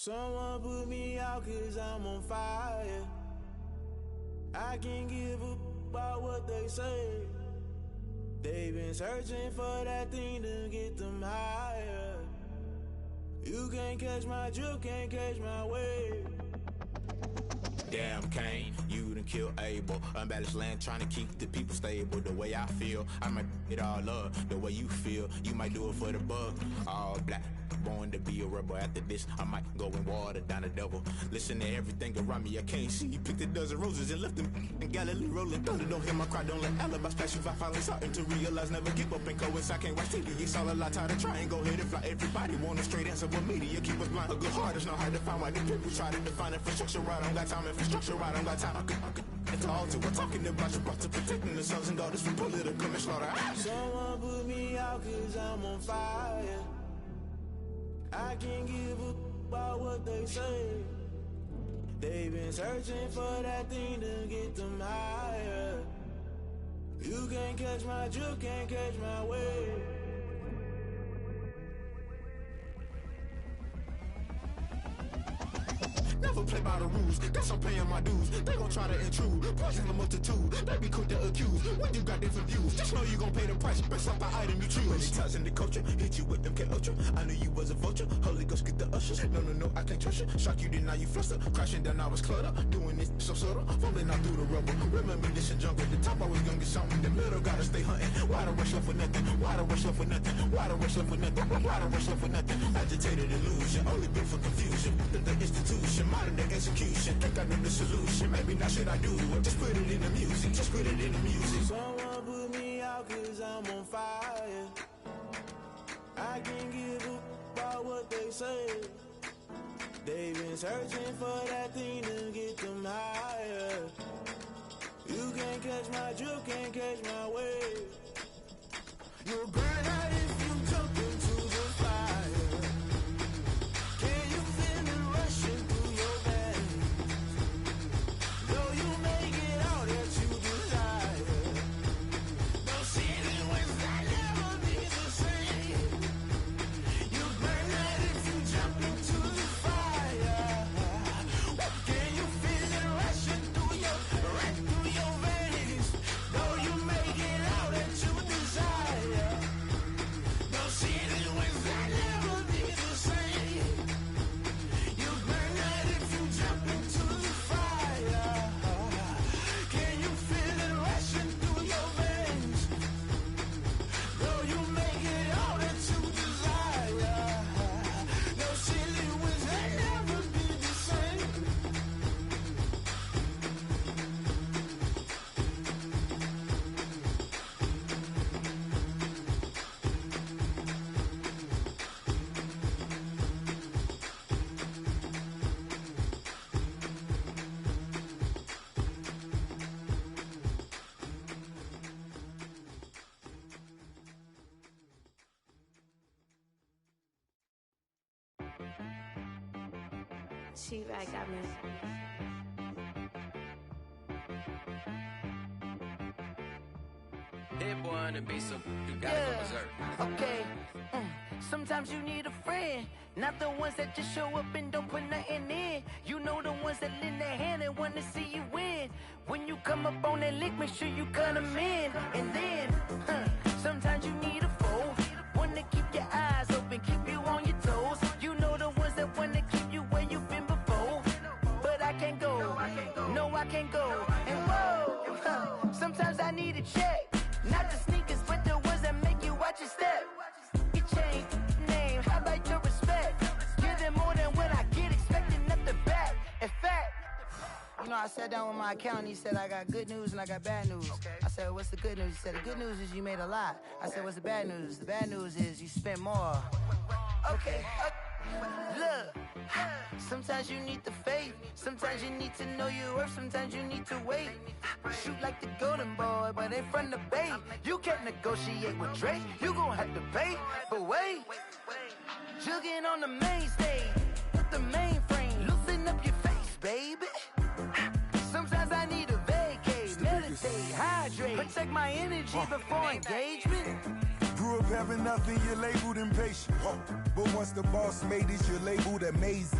Someone put me out 'cause I'm on fire. I can't give up about what they say. They've been searching for that thing to get them higher. You can't catch my drift, can't catch my wave. Damn, Kane, you done killed Abel. Unbalanced land, trying to keep the people stable. The way I feel, I might it all up. The way you feel, you might do it for the bug. All black, born to be a rebel. After this, I might go and water down the devil. Listen to everything around me, I can't see. You picked a dozen roses and left them in Galilee rolling thunder. Don't hear my cry, don't let alibis pass you. I finally starting to realize, never give up and coincide. Can't watch TV, it's all a lot. Tired of trying, go ahead and fly. Everybody want a straight answer with media, keep us blind. A good heart is not hard to find. Why the people try to define infrastructure right? I don't got time, infrastructure right, I don't got time. It's all to we're talking about you brought to protecting the sons and daughters from political and slaughter. Someone put me out 'cause I'm on fire. I can't give up about what they say. They've been searching for that thing to get them higher. You can't catch my drift, can't catch my wave. Never play by the rules, guess I'm paying my dues. They gon' try to intrude, poison the multitude. They be quick to accuse, when you got different views. Just know you gon' pay the price, based off the item you choose. Many times in the culture, hit you with them K-Ultra. I knew you was a vulture, Holy Ghost get the ushers. No, I can't trust you. Shock you, then now you fluster. Crashing down, I was cluttered. Doing this so subtle, falling out through the rubble. Remember this in jungle, the top always gonna get something. The middle gotta stay hunting. Why the rush left for nothing? Why the rush left for nothing? Why the rush left for nothing? Why the rush left for nothing? Agitated illusion, only built for confusion. The institution, modern day execution. Think I know the solution, maybe not should I do it. Just put it in the music, just put it in the music. Someone put me out 'cause I'm on fire. I can't give up about what they say. They've been searching for that thing to get them higher. You can't catch my drift, can't catch my wave. You'll burn out if you jump into the fire. Can you feel it rushing through your veins? Though you make it all that you desire. No ceiling wins, I never be the same. You burn out if you jump into the fire. Can you feel it rushing through your veins? Though you make it all that you desire. No ceiling wins, I never be the same. You burn out if you jump into the fire. Can you feel it rushing through your veins? Though you make it all that you desire. No ceiling wins, I never be the same. She-Rag got me. Hit boy on the beat, so you gotta go berserk. Okay. Sometimes you need a friend, not the ones that just show up and don't put nothing in. You know the ones that lend their hand and want to see you win. When you come up on that lick, make sure you cut them in. And then, sometimes you need a foe, one to keep your eyes open, keep you on your toes. You know the ones that want to keep you where you've been before. But I can't go, no I can't go. And whoa, sometimes I need a check. Not the sneakers, but the ones that make you watch your step. You change name, how about your respect? Give them more than what I get, expecting nothing back. In fact, you know, I sat down with my accountant, he said, I got good news and I got bad news. I said, what's the good news? He said, the good news is you made a lot. I said, what's the bad news? The bad news is you spent more. Okay. Look, sometimes you need the faith, sometimes you need to know your worth, sometimes you need to wait. Shoot like the golden boy, but ain't from the bay. You can't negotiate with Drake, you gon' have to pay. But wait, jugging on the main stage with the mainframe, loosen up your face, baby. Sometimes I need a vacate, meditate, hydrate, protect my energy before engagement. Grew up having nothing, you're labeled impatient. But once the boss made it, you're labeled amazing.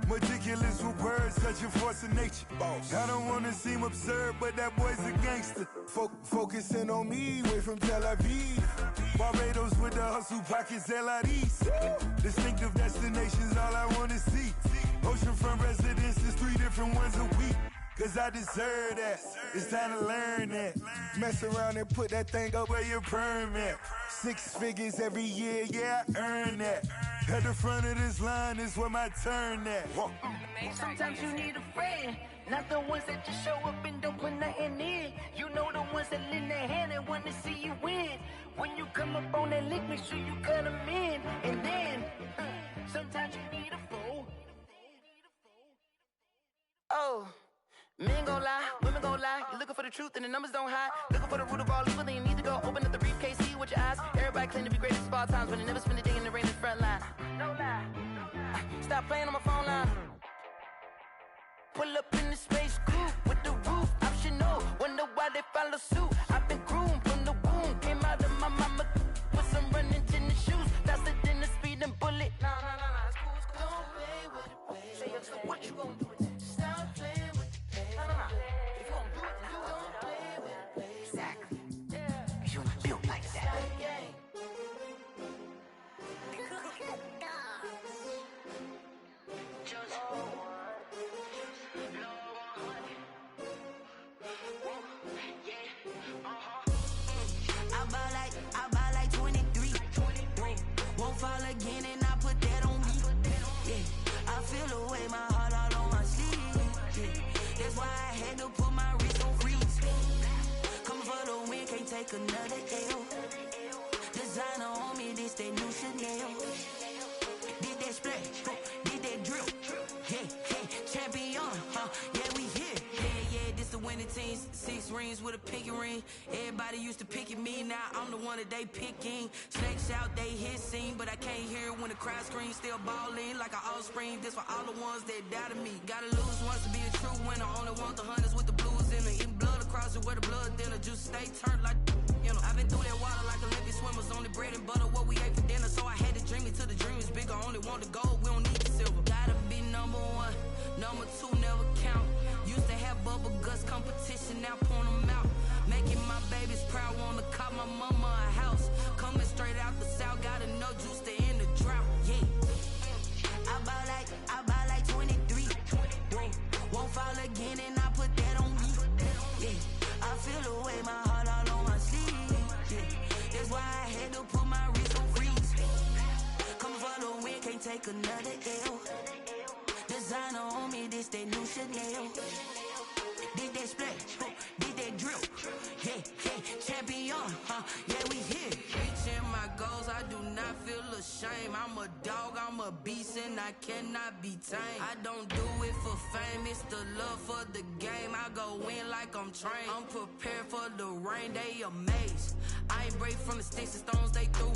Meticulous with words, such a force of nature. I don't wanna seem absurd, but that boy's a gangster. Focusing on me, way from Tel Aviv. Barbados with the hustle, pockets LIDs. Distinctive destinations, all I wanna see. Oceanfront residences, 3 different ones a week. Cause I deserve that, it's time to learn that. Mess around and put that thing up where your perm at. 6 figures every year, yeah, I earn that. At the front of this line is where my turn at. Sometimes you need a friend, not the ones that just show up and don't put nothing in. You know the ones that lend their hand and want to see you win. When you come up on that lick, make sure you cut them in. And then, sometimes you need a fool. Oh. Men gon' lie, women gon' lie. You're looking for the truth and the numbers don't hide. Looking for the root of all evil, then you need to go open up the briefcase, see with your eyes. Everybody claim to be greatest of all times, but they never spend a day in the rain in the front line. No lie. Stop playing on my phone line. Pull up in the space coupe with the roof optional. Wonder why they follow suit. I've been groomed from the womb. Came out of my mama with some running tennis shoes. Faster than the speeding bullet. Nah, it's cool, it's cool. Don't play with it, baby. Say so what you gon' do with it? Stop playing with it. If you gon' do it, then don't play with it, baby. Exactly. Yeah. Cause you're not built like that. I buy like 23. Won't fall again and I put that on me. Yeah. I feel the way, my heart all on my sleeve. Yeah. That's why I had to put my wrist on freeze. Coming for the win, can't take another L. Designer on me, this that new Chanel. Did that splash, did that drill. Yeah, champion, yeah, we here. Yeah, this the winning team. 6 rings with a pinky ring. Everybody used to pick at me, now I'm the one that they picking. Snakes out, they hit scene, but I can't hear it when the crowd screams. Still ballin' like an offspring. This for all the ones that doubted me. Gotta lose once to be a true winner. Only want the hunters with the blues in it. Eating blood across it where the blood thinner. Juice stay turned like, you know. I've been through that water like Olympic swimmers. Only bread and butter, what we ate for dinner. So I had to dream it till the dream is bigger. Only want the gold, we don't need the silver. Gotta be number 1, number 2 never count. Used to have bubble guts competition, now point them out. Making my babies proud, wanna cop my mama a house. Coming straight out the south, got enough juice to end the drought. Yeah. I buy like 23. Won't fall again and I put that on me. Yeah. I feel the way, my heart all on my sleeve. Yeah. That's why I had to put my wrist on freeze. Coming for the win, can't take another L. Designer on me, this that new Chanel. Did that splash, did that drill. Yeah, champion, yeah, we here. Reaching my goals, I do not feel ashamed. I'm a dog, I'm a beast, and I cannot be tamed. I don't do it for fame, it's the love for the game. I go in like I'm trained. I'm prepared for the rain, they amazed. I ain't break from the sticks and stones they threw.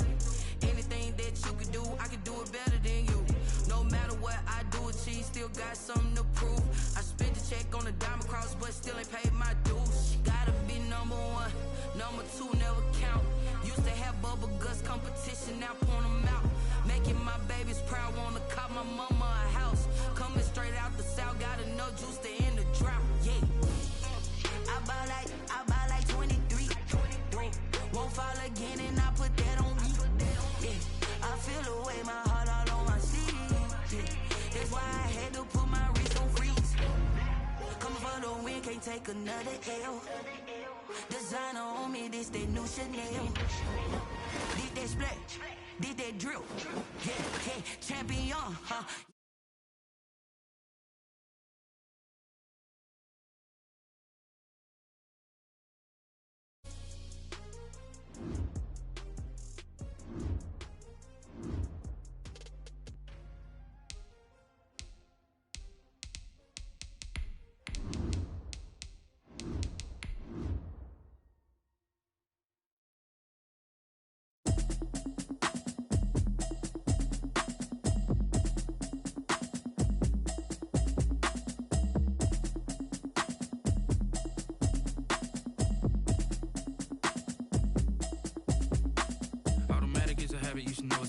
Anything that you can do, I can do it better than you. No matter what I do, achieve, still got something to prove. I spent the check on the diamond cross, but still ain't paid my dues. Gotta be number 1, number 2 never count. Used to have bubble guts competition, now point them out. Making my babies proud, wanna cop my mama a house. Coming straight out the south, got enough juice to end the drought. Yeah. I buy like 23. Won't fall again and I put that on me. Yeah. I feel the way, my heart all on my sleeve. Yeah. That's why I had to put my wrist on freeze. Coming for the win, can't take another L. Designer on me, this that new Chanel. Did that splash, did that drill. Yeah, champion,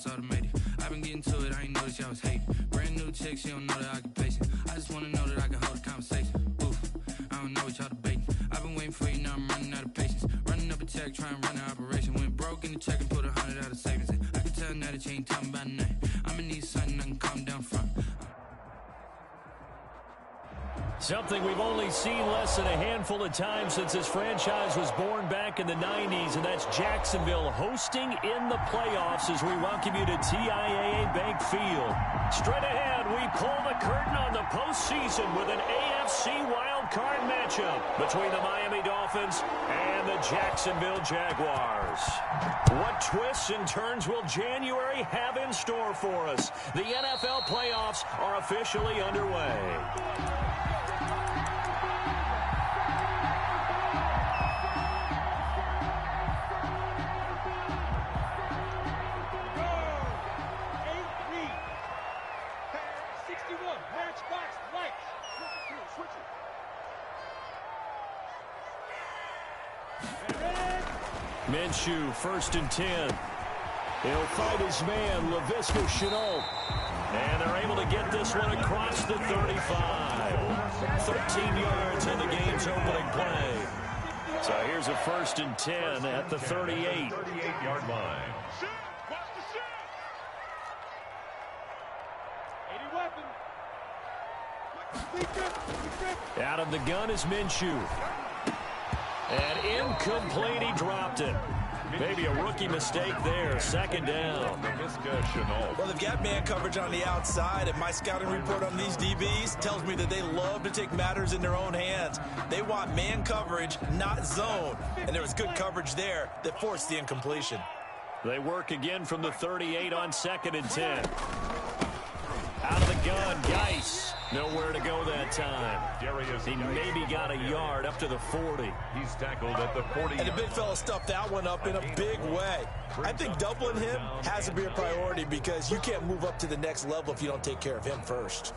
it's automated. I've been getting to it, I ain't noticed y'all was hating. Brand new chick, she don't know the occupation. I just wanna know that I can hold a conversation. Oof, I don't know what y'all debating. I've been waiting for you, now I'm running out of patience. Running up a check, trying to run an operation. Went broke in the check and put 100 out of savings in. I can tell now that you ain't talking about nothing. I'ma need something I can calm down from. Something we've only seen less than a handful of times since this franchise was born back in the 90s, and that's Jacksonville hosting in the playoffs as we welcome you to TIAA Bank Field. Straight ahead, we pull the curtain on the postseason with an AFC wildcard matchup between the Miami Dolphins and the Jacksonville Jaguars. What twists and turns will January have in store for us? The NFL playoffs are officially underway. Minshew, 1st and 10. He'll fight his man, Laviska Shenault. And they're able to get this one across the 35. 13 yards on the game's opening play. So here's a 1st and 10 at the 38. 38-yard line. Out of the gun is Minshew. And incomplete, he dropped it. Maybe a rookie mistake there, 2nd down. Well, they've got man coverage on the outside, and my scouting report on these DBs tells me that they love to take matters in their own hands. They want man coverage, not zone. And there was good coverage there that forced the incompletion. They work again from the 38 on 2nd and 10. Out of the gun, Geis. Nowhere to go that time. He maybe got a yard up to the 40. He's tackled at the 40. And the big fella stuffed that one up in a big way. I think doubling him has to be a priority because you can't move up to the next level if you don't take care of him first.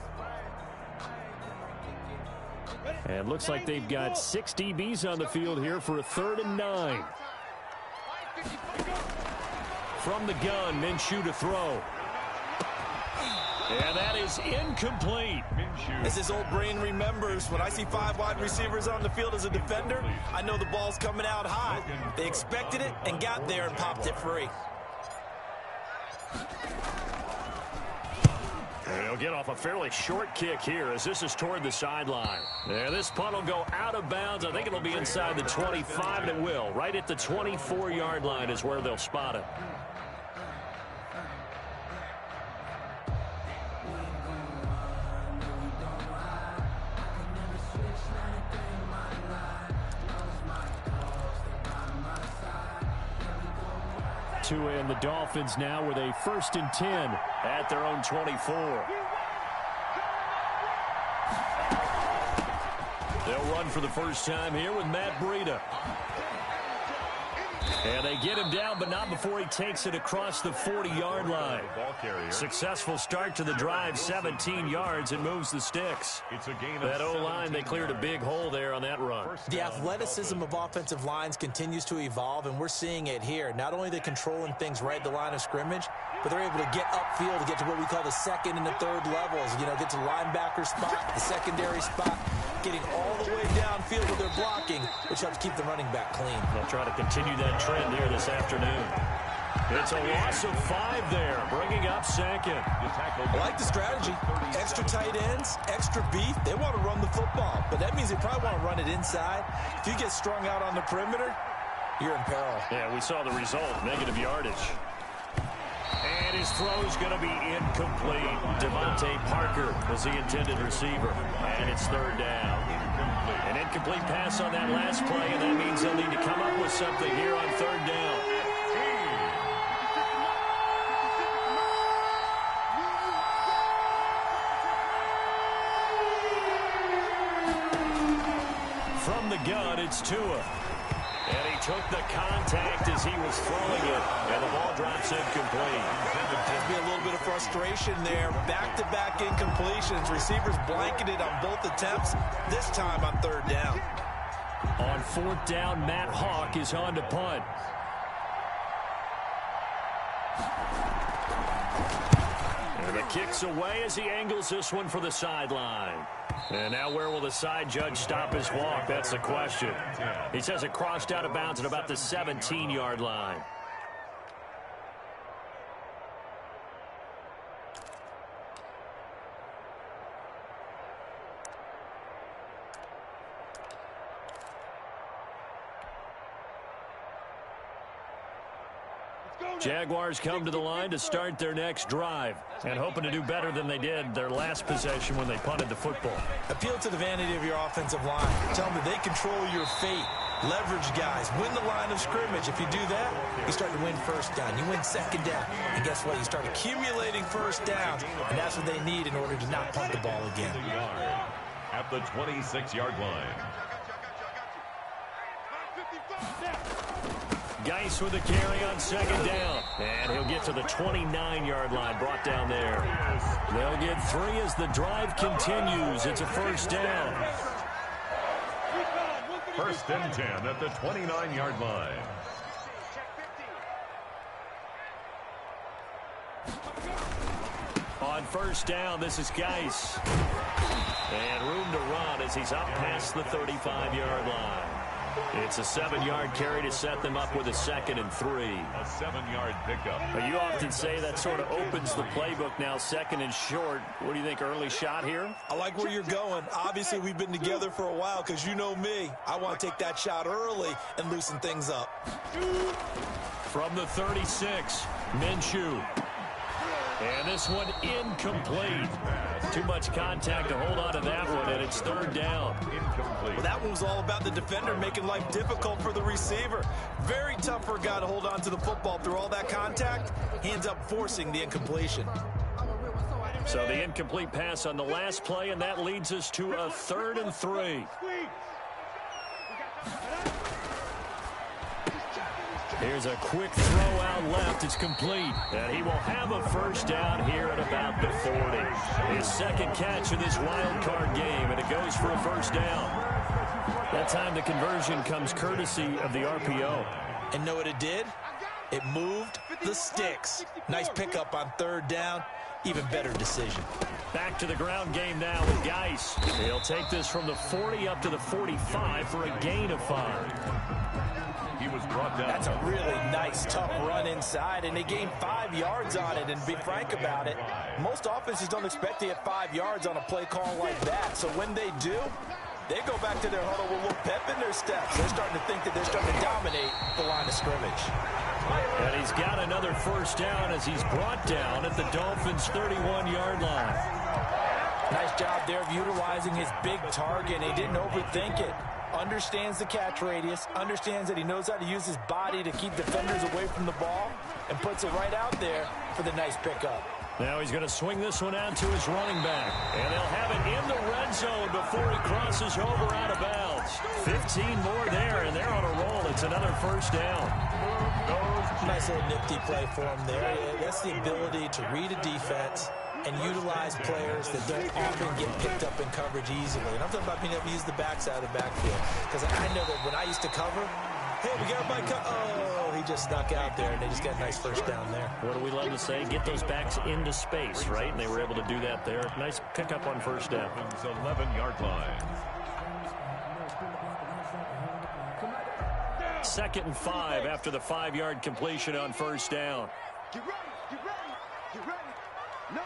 And looks like they've got 6 DBs on the field here for a 3rd and 9. From the gun, Minshew to throw. And that is incomplete. As his old brain remembers, when I see 5 wide receivers on the field as a defender, I know the ball's coming out high. They expected it and got there and popped it free. And he'll get off a fairly short kick here as this is toward the sideline. And this punt will go out of bounds. I think it'll be inside the 25, and it will. Right at the 24-yard line is where they'll spot it. And the Dolphins now with a 1st and 10 at their own 24. They'll run for the first time here with Matt Breida. And they get him down, but not before he takes it across the 40-yard line. Successful start to the drive, 17 yards, and moves the sticks. That O-line, they cleared a big hole there on that run. The athleticism of offensive lines continues to evolve, and we're seeing it here. Not only are they controlling things right at the line of scrimmage, but they're able to get upfield to get to what we call the 2nd and the 3rd levels. You know, get to the linebacker spot, the secondary spot, getting all the way downfield with their blocking, which helps keep the running back clean. They'll try to continue that trend here this afternoon. It's a loss of 5 there, bringing up 2nd. I like the strategy. Extra tight ends, extra beef. They want to run the football, but that means they probably want to run it inside. If you get strung out on the perimeter, you're in peril. Yeah, we saw the result, negative yardage. And his throw's going to be incomplete. Devontae Parker was the intended receiver, and it's 3rd down. An incomplete pass on that last play, and that means they'll need to come up with something here on 3rd down. From the gun, it's Tua. And he took the contact as he was throwing it, and the ball drops incomplete. There's been a little bit of frustration there. Back-to-back incompletions. Receivers blanketed on both attempts, this time on 3rd down. On 4th down, Matt Hawk is on to punt. And the kick's away as he angles this one for the sideline. And now where will the side judge stop his walk? That's the question. He says it crossed out of bounds at about the 17-yard line. Jaguars come to the line to start their next drive and hoping to do better than they did their last possession when they punted the football. Appeal to the vanity of your offensive line. Tell them that they control your fate. Leverage guys. Win the line of scrimmage. If you do that, you start to win first down. You win second down. And guess what? You start accumulating first downs. And that's what they need in order to not punt the ball again. At the 26-yard line. Geis with the carry on second down. And he'll get to the 29-yard line, brought down there. They'll get 3 as the drive continues. It's a first down. First and 10 at the 29-yard line. On first down, this is Geis. And room to run as he's up past the 35-yard line. It's a 7-yard carry to set them up with a 2nd and 3. A 7-yard pickup. But you often say that sort of opens the playbook now, 2nd and short. What do you think, early shot here? I like where you're going. Obviously, we've been together for a while because you know me. I want to take that shot early and loosen things up. From the 36, Minshew. And this one incomplete. Too much contact to hold on to that one, and it's 3rd down. Incomplete. Well, that one was all about the defender making life difficult for the receiver. Very tough for a guy to hold on to the football through all that contact. He ends up forcing the incompletion. So the incomplete pass on the last play, and that leads us to a 3rd and 3. Here's a quick throw out left. It's complete. And he will have a first down here at about the 40. His 2nd catch in this wild card game, and it goes for a first down. That time the conversion comes courtesy of the RPO. And know what it did? It moved the sticks. Nice pickup on 3rd down. Even better decision. Back to the ground game now with Geis. He'll take this from the 40 up to the 45 for a gain of 5. He was brought down. That's a really nice, tough run inside, and they gained 5 yards on it. And to be frank about it, most offenses don't expect to get 5 yards on a play call like that. So when they do, they go back to their huddle with a little pep in their steps. They're starting to think that they're starting to dominate the line of scrimmage. And he's got another first down as he's brought down at the Dolphins' 31-yard line. Nice job there of utilizing his big target. He didn't overthink it. Understands the catch radius, understands that he knows how to use his body to keep defenders away from the ball, and puts it right out there for the nice pickup. Now he's going to swing this one out to his running back. And they'll have it in the red zone before he crosses over out of bounds. 15 more there, and they're on a roll. It's another first down. Nice little nifty play for him there. That's the ability to read a defense and utilize players that don't often get picked up in coverage easily. And I'm talking about being able to use the backside of the backfield. Because I know that when I used to cover, hey, we got my oh, he just snuck out there, and they just got a nice first down there. What do we love to say? Get those backs into space, right? And they were able to do that there. Nice pickup on first down. 11-yard line. 2nd and 5 after the 5-yard completion on first down. Get ready, get ready, get ready. No.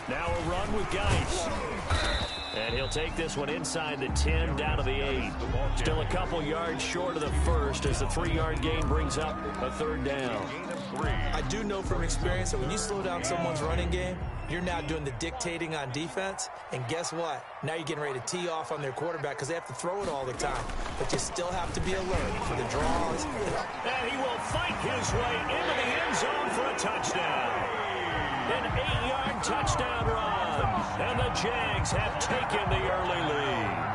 Now a run with Geis. And he'll take this one inside the 10 down to the 8. Still a couple yards short of the first as the 3-yard gain brings up a 3rd down. I do know from experience that when you slow down someone's running game, you're now doing the dictating on defense. And guess what? Now you're getting ready to tee off on their quarterback because they have to throw it all the time. But you still have to be alert for the draws. And he will fight his way into the end zone for a touchdown. An 8-yard touchdown run. And the Jags have taken the early lead.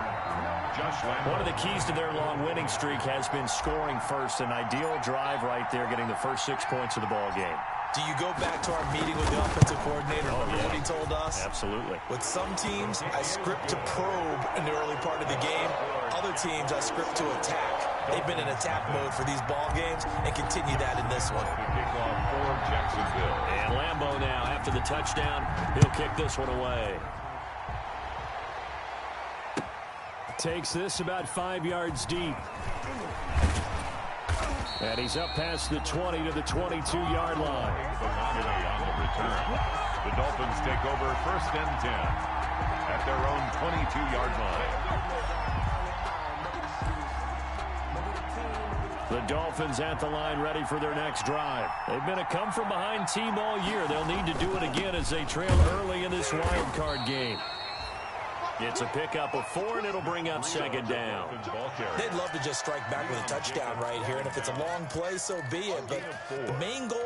One of the keys to their long winning streak has been scoring first. An ideal drive right there, getting the first 6 points of the ball game. Do you go back to our meeting with the offensive coordinator? Remember what he told us? Absolutely. With some teams, I script to probe in the early part of the game. Other teams, I script to attack. They've been in attack mode for these ball games and continue that in this one. Kickoff for Jacksonville. And after the touchdown. He'll kick this one away. Takes this about 5 yards deep. And he's up past the 20 to the 22-yard line. On the return. The Dolphins take over 1st and 10 at their own 22-yard line. The Dolphins at the line ready for their next drive. They've been a come-from-behind team all year. They'll need to do it again as they trail early in this wild card game. It's a pickup of 4, and it'll bring up 2nd down. They'd love to just strike back with a touchdown right here, and if it's a long play, so be it. But the main goal,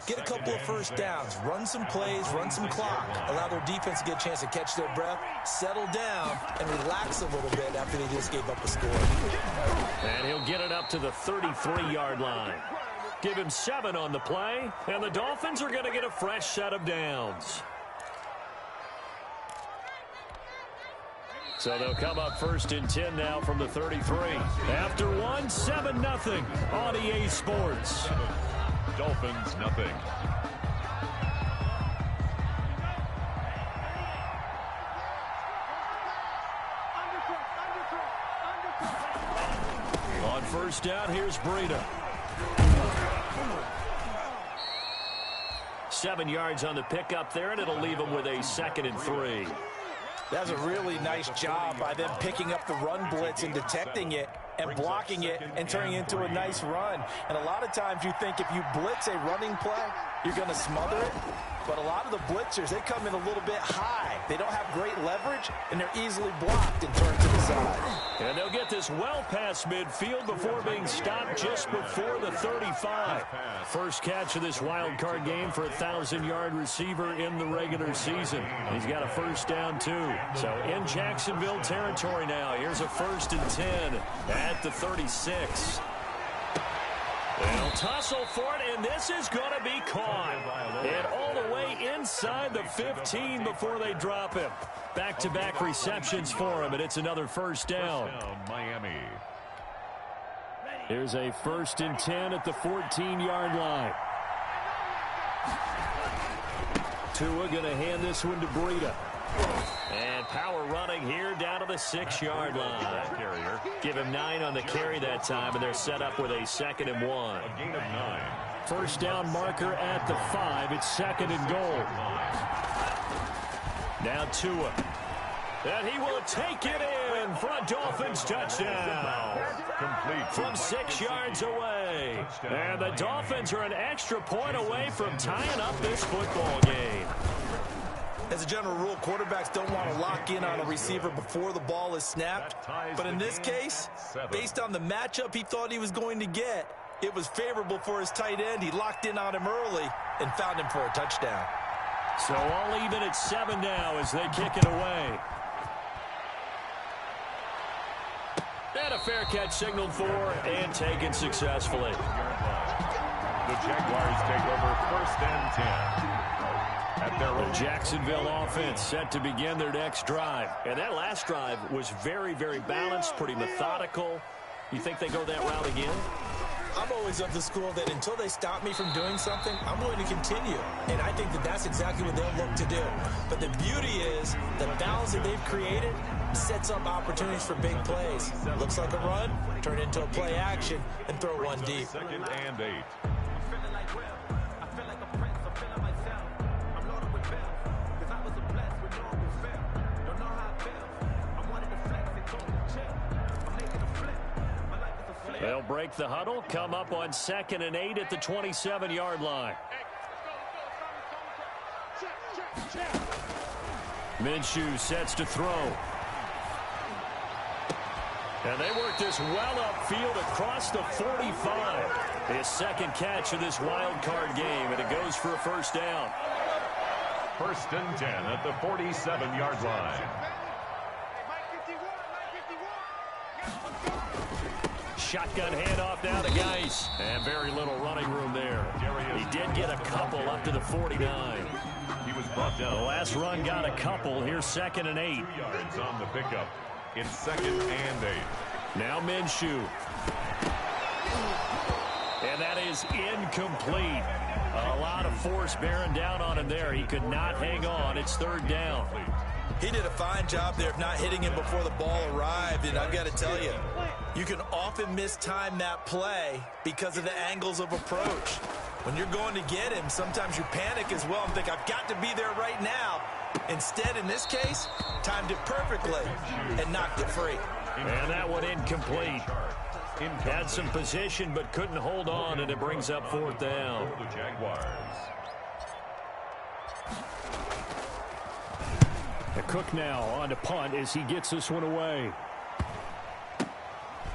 get a couple of first downs, run some plays, run some clock, allow their defense to get a chance to catch their breath, settle down, and relax a little bit after they just gave up a score. And he'll get it up to the 33-yard line. Give him 7 on the play, and the Dolphins are going to get a fresh set of downs. So they'll come up 1st and 10 now from the 33. After 1, 7-0 on EA Sports. Dolphins, nothing. On 1st down, here's Breida. 7 yards on the pickup there, and it'll leave him with a 2nd and 3. That's a really nice job by them picking up the run blitz and detecting it and blocking it and turning it into a nice run. And a lot of times you think if you blitz a running play, you're going to smother it. But a lot of the blitzers, they come in a little bit high. They don't have great leverage, and they're easily blocked and turned to the side. And they'll get this well past midfield before being stopped just before the 35. First catch of this wild card game for a 1,000-yard receiver in the regular season. He's got a first down, too. So in Jacksonville territory now. Here's a 1st and 10 at the 36. They'll tussle for it, and this is going to be caught. And all the way inside the 15 before they drop him. Back-to-back receptions for him, and it's another first down. Miami. Here's a 1st and 10 at the 14-yard line. Tua going to hand this one to Breida. And power running here down to the 6-yard line. Give him 9 on the carry that time, and they're set up with a 2nd and 1. A gain of 9. First down marker at the 5. It's 2nd and goal. Now Tua. And he will take it in for a Dolphins touchdown. Complete from 6 yards away. And the Dolphins are an extra point away from tying up this football game. As a general rule, quarterbacks don't want to lock in on a receiver before the ball is snapped. But in this case, based on the matchup he thought he was going to get, it was favorable for his tight end. He locked in on him early and found him for a touchdown. So all even at 7 now as they kick it away. And a fair catch signaled for and taken successfully. The Jaguars take over 1st and 10. The Jacksonville offense set to begin their next drive. And that last drive was very, very balanced, pretty methodical. You think they go that route again? I'm always of the school that until they stop me from doing something, I'm going to continue. And I think that that's exactly what they'll look to do. But the beauty is the balance that they've created sets up opportunities for big plays. Looks like a run, turn into a play action, and throw one deep. 2nd and 8. They'll break the huddle, come up on 2nd and 8 at the 27-yard line. Minshew sets to throw. And they work this well upfield across the 45. His 2nd catch of this wild card game, and it goes for a first down. 1st and 10 at the 47-yard line. Shotgun handoff now to Geis. And very little running room there. He did get a couple up to the 49. He was brought down. The last run got a couple. Here's 2nd and 8. 2 yards on the pickup. It's 2nd and 8. Now Minshew. And that is incomplete. A lot of force bearing down on him there. He could not hang on. It's third down. He did a fine job there of not hitting him before the ball arrived, and I've got to tell you, you can often mistime that play because of the angles of approach. When you're going to get him, sometimes you panic as well and think, I've got to be there right now. Instead, in this case, timed it perfectly and knocked it free. And that one incomplete. Had some position but couldn't hold on, and it brings up fourth down. The Jaguars. The Cook now on to punt as he gets this one away.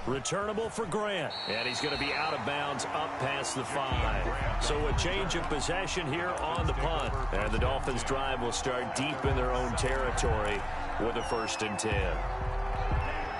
Returnable for Grant. And he's going to be out of bounds up past the 5. So a change of possession here on the punt. And the Dolphins' drive will start deep in their own territory with a 1st and 10.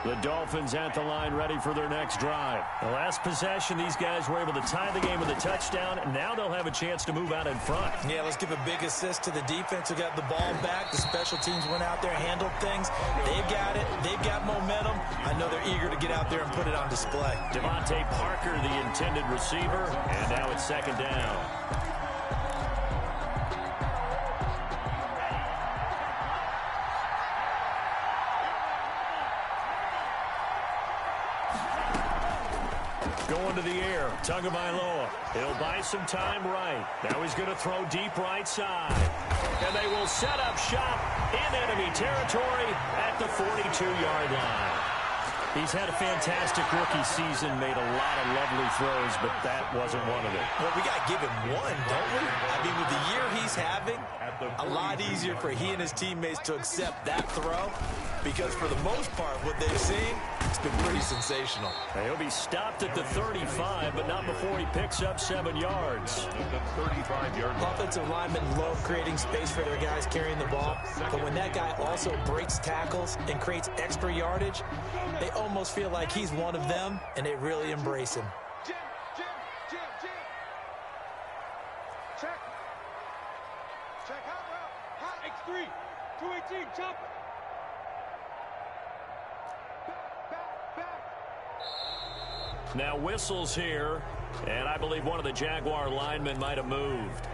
The Dolphins at the line ready for their next drive. The last possession, these guys were able to tie the game with a touchdown, and now they'll have a chance to move out in front. Yeah, let's give a big assist to the defense who got the ball back. The special teams went out there, handled things. They've got it. They've got momentum. I know they're eager to get out there and put it on display. Devontae Parker, the intended receiver, and now it's 2nd down. Going to the air, Tagovailoa. He'll buy some time right. Now he's going to throw deep right side. And they will set up shop in enemy territory at the 42-yard line. He's had a fantastic rookie season, made a lot of lovely throws, but that wasn't one of them. Well, we got to give him one, don't we? I mean, with the year he's having, a lot easier for he and his teammates to accept that throw, because for the most part, what they've seen, it's been pretty sensational. He'll be stopped at the 35, but not before he picks up 7 yards. The 35-yard line. Offensive linemen love creating space for their guys carrying the ball, but when that guy also breaks tackles and creates extra yardage, they almost feel like he's one of them, and they really embrace him. Jim. Check. Hot X3. 218. Chop. Back. Now whistles here, and I believe one of the Jaguar linemen might have moved.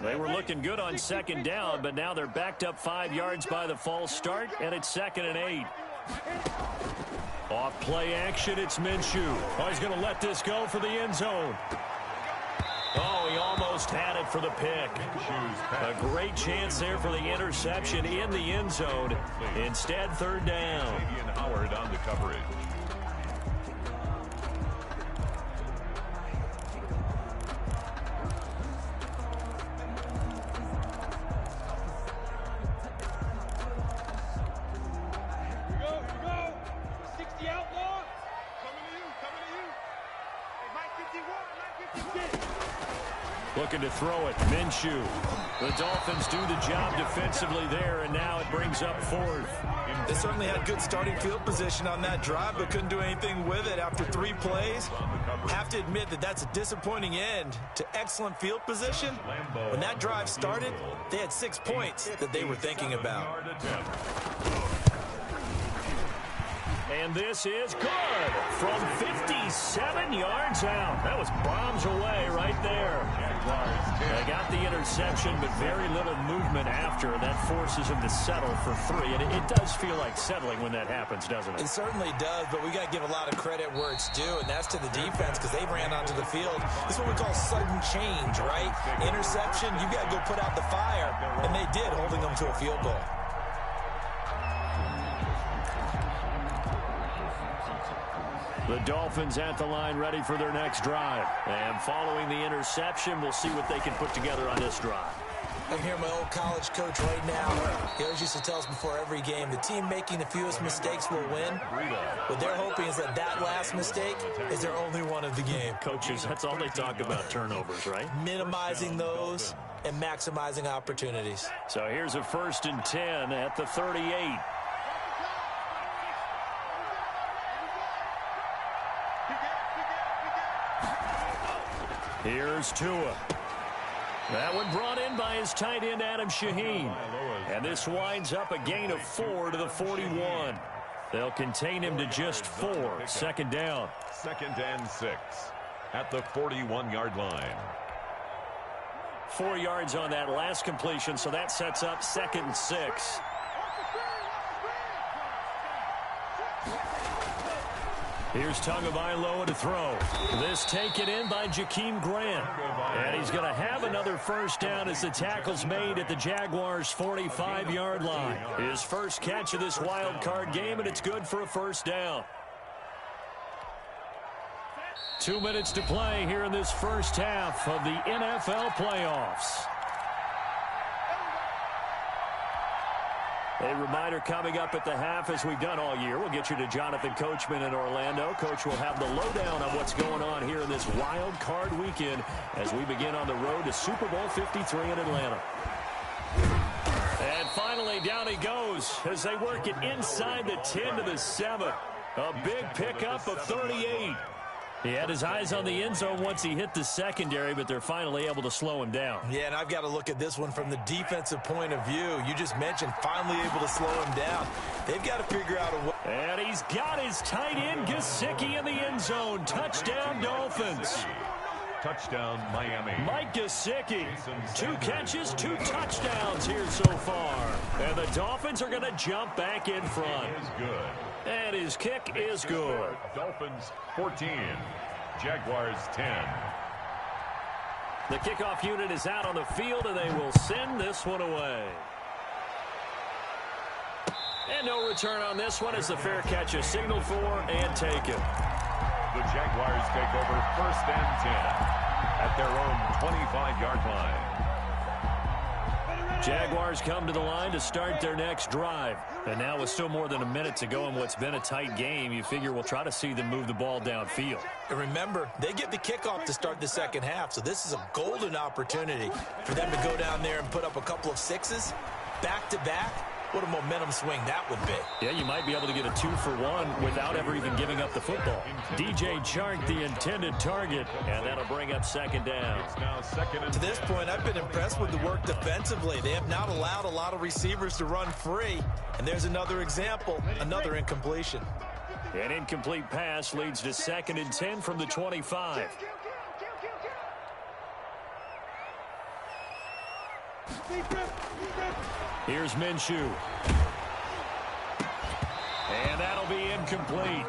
They were looking good on 2nd down, but now they're backed up 5 yards by the false start, and it's 2nd and 8. Off play action, it's Minshew. Oh, he's going to let this go for the end zone. Oh, he almost had it for the pick. A great chance there for the interception in the end zone. Instead, 3rd down. Howard on the coverage. Looking to throw it, Minshew. The Dolphins do the job defensively there, and now it brings up 4th. They certainly had good starting field position on that drive, but couldn't do anything with it after 3 plays. Have to admit that that's a disappointing end to excellent field position. When that drive started, they had 6 points that they were thinking about. And this is good from 57 yards out. That was bombs away right there. They got the interception, but very little movement after, and that forces them to settle for 3. And it does feel like settling when that happens, doesn't it? It certainly does, but we got to give a lot of credit where it's due, and that's to the defense because they ran onto the field. This is what we call sudden change, right? Interception, you got to go put out the fire, and they did, holding them to a field goal. The Dolphins at the line ready for their next drive. And following the interception, we'll see what they can put together on this drive. I'm here, my old college coach right now. He always used to tell us before every game, the team making the fewest mistakes will win. What they're hoping is that last mistake is their only one of the game. Coaches, that's all they talk about, turnovers, right? Minimizing those and maximizing opportunities. So here's a 1st and 10 at the 38. Here's Tua. That one brought in by his tight end, Adam Shaheen. And this winds up a gain of 4 to the 41. They'll contain him to just 4. Second down. 2nd and 6 at the 41-yard line. 4 yards on that last completion, so that sets up 2nd and 6. Here's Tagovailoa to throw. This taken in by Jakeem Grant. And he's going to have another first down as the tackle's made at the Jaguars' 45-yard line. His first catch of this wild card game, and it's good for a first down. 2 minutes to play here in this first half of the NFL playoffs. A reminder coming up at the half, as we've done all year. We'll get you to Jonathan Coachman in Orlando. Coach will have the lowdown on what's going on here in this wild card weekend as we begin on the road to Super Bowl 53 in Atlanta. And finally, down he goes as they work it inside the 10 to the 7. A big pickup of 38. He had his eyes on the end zone once he hit the secondary, but they're finally able to slow him down. Yeah, and I've got to look at this one from the defensive point of view. You just mentioned finally able to slow him down. They've got to figure out a way. And he's got his tight end, Gesicki, in the end zone. Touchdown, Dolphins. Touchdown, Miami. Mike Gesicki, 2 catches, 2 touchdowns here so far. And the Dolphins are going to jump back in front. He is good. And his kick is good. Dolphins 14, Jaguars 10. The kickoff unit is out on the field, and they will send this one away. And no return on this one as the fair catch is signaled for and taken. The Jaguars take over 1st and 10 at their own 25-yard line. Jaguars come to the line to start their next drive. And now with still more than a minute to go in what's been a tight game, you figure we'll try to see them move the ball downfield. And remember, they get the kickoff to start the second half, so this is a golden opportunity for them to go down there and put up a couple of 6s back-to-back. What a momentum swing that would be. Yeah, you might be able to get a 2-for-1 without ever even giving up the football. DJ Chark, the intended target, and that'll bring up 2nd down. It's now 2nd and to this point, I've been impressed with the work defensively. They have not allowed a lot of receivers to run free. And there's another example, another incompletion. An incomplete pass leads to 2nd and 10 from the 25. Here's Minshew. And that'll be incomplete.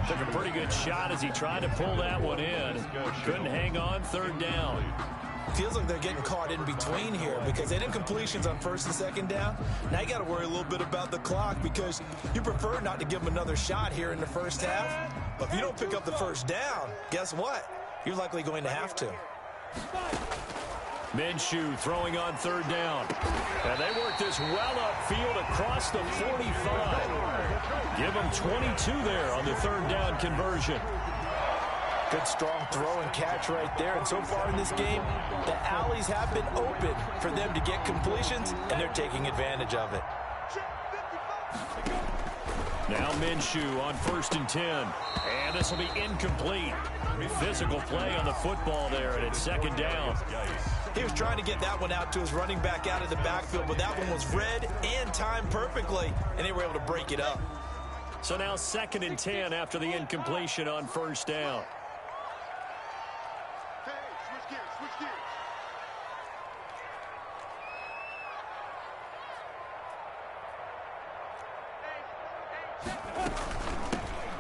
Took a pretty good shot as he tried to pull that one in. Couldn't hang on. 3rd down. Feels like they're getting caught in between here because they had incompletions on 1st and 2nd down. Now you got to worry a little bit about the clock because you prefer not to give them another shot here in the first half. But if you don't pick up the first down, guess what? You're likely going to have to. Minshew throwing on 3rd down. And they work this well upfield across the 45. Give them 22 there on the 3rd down conversion. Good strong throw and catch right there. And so far in this game, the alleys have been open for them to get completions, and they're taking advantage of it. Now Minshew on 1st and 10. And this will be incomplete. Physical play on the football there, and it's 2nd down. He was trying to get that one out to his running back out of the backfield, but that one was read and timed perfectly, and they were able to break it up. So now 2nd and 10 after the incompletion on 1st down.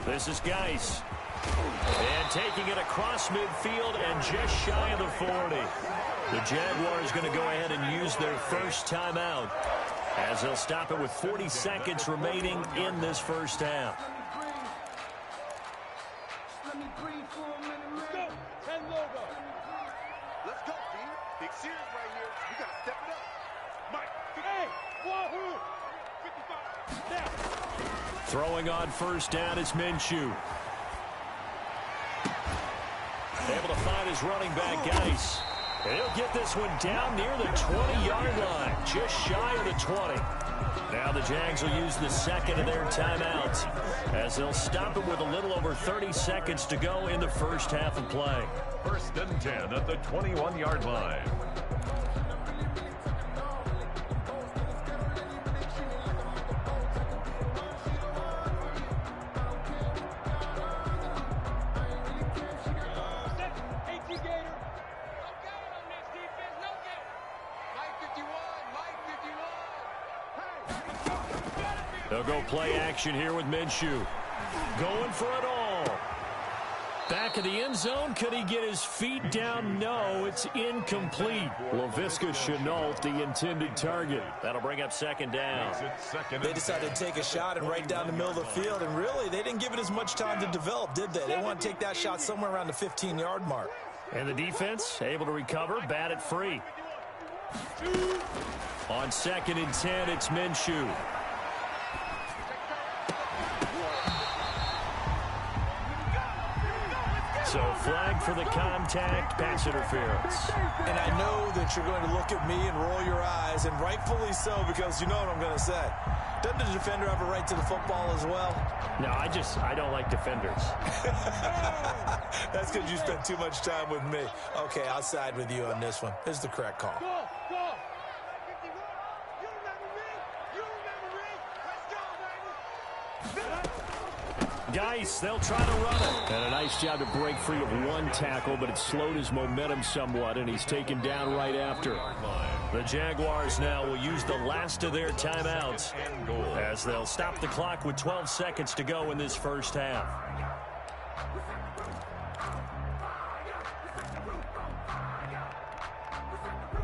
This is Geis. And taking it across midfield and just shy of the 40. The Jaguars going to go ahead and use their first timeout as they'll stop it with 40 seconds remaining in this first half. Let me breathe for a minute, man. Let's go. 10 logo. Let's go, D. Big series right here. We got to step it up. Mike. Hey, Wahoo. 55. Now. Throwing on 1st down is Minshew. Able to find his running back, Geis. He'll get this one down near the 20-yard line, just shy of the 20. Now the Jags will use the 2nd of their timeouts as they'll stop it with a little over 30 seconds to go in the first half of play. 1st and 10 at the 21-yard line. They'll go play action here with Minshew. Going for it all. Back of the end zone. Could he get his feet down? No, it's incomplete. LaVisca Chenault, the intended target. That'll bring up second down. They decided to take a shot and right down the middle of the field, and really, they didn't give it as much time to develop, did they? They want to take that shot somewhere around the 15-yard mark. And the defense able to recover, bat it free. On 2nd and 10, it's Minshew. So flag for the contact, pass interference. And I know that you're going to look at me and roll your eyes, and rightfully so, because you know what I'm going to say. Doesn't the defender have a right to the football as well? No, I don't like defenders. That's because you spent too much time with me. Okay, I'll side with you on this one. This is the correct call. Geis, they'll try to run it. And a nice job to break free of one tackle, but it slowed his momentum somewhat, and he's taken down right after. The Jaguars now will use the last of their timeouts as they'll stop the clock with 12 seconds to go in this first half.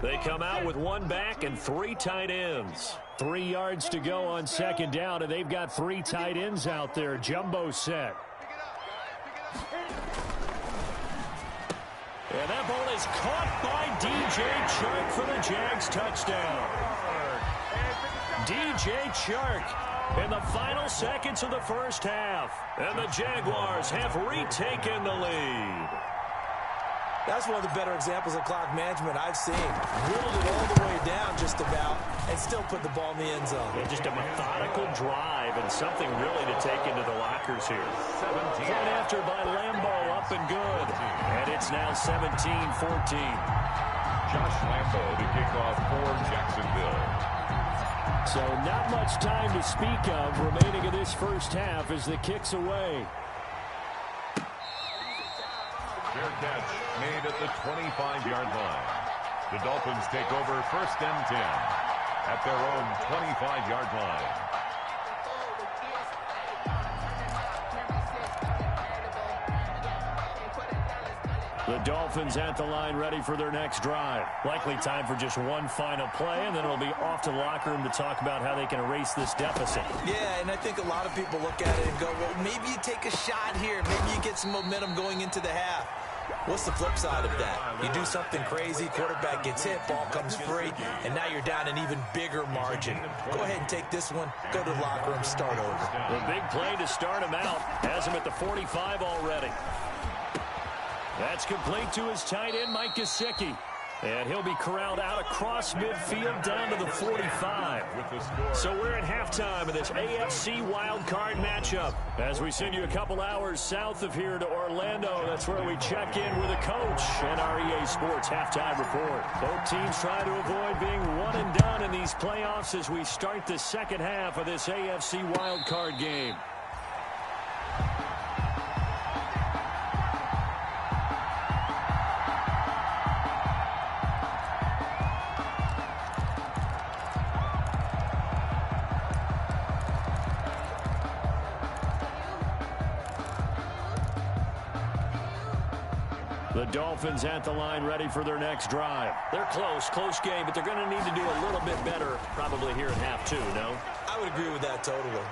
They come out with one back and 3 tight ends. 3 yards to go on second down, and they've got 3 tight ends out there. Jumbo set. And that ball is caught by DJ Chark for the Jags touchdown. DJ Chark in the final seconds of the first half. And the Jaguars have retaken the lead. That's one of the better examples of clock management I've seen. Whittled it all the way down just about and still put the ball in the end zone. Yeah, just a methodical drive and something really to take into the lockers here. Point after by Lambeau, up and good. And it's now 17-14. Josh Lambeau to kick off for Jacksonville. So not much time to speak of remaining in this first half as the kick's away. Fair catch made at the 25-yard line. The Dolphins take over 1st and 10 at their own 25-yard line. The Dolphins at the line ready for their next drive. Likely time for just one final play, and then it'll be off to the locker room to talk about how they can erase this deficit. Yeah, and I think a lot of people look at it and go, well, maybe you take a shot here. Maybe you get some momentum going into the half. What's the flip side of that? You do something crazy, quarterback gets hit, ball comes free, and now you're down an even bigger margin. Go ahead and take this one, go to the locker room, start over. The big play to start him out. Has him at the 45 already. That's complete to his tight end, Mike Gesicki. And he'll be corralled out across midfield down to the 45. So we're at halftime of this AFC wildcard matchup. As we send you a couple hours south of here to Orlando, that's where we check in with a coach and our EA Sports halftime report. Both teams trying to avoid being one and done in these playoffs as we start the second half of this AFC wildcard game. The Dolphins at the line ready for their next drive. They're close game, but they're going to need to do a little bit better probably here in half two, no? I would agree with that totally.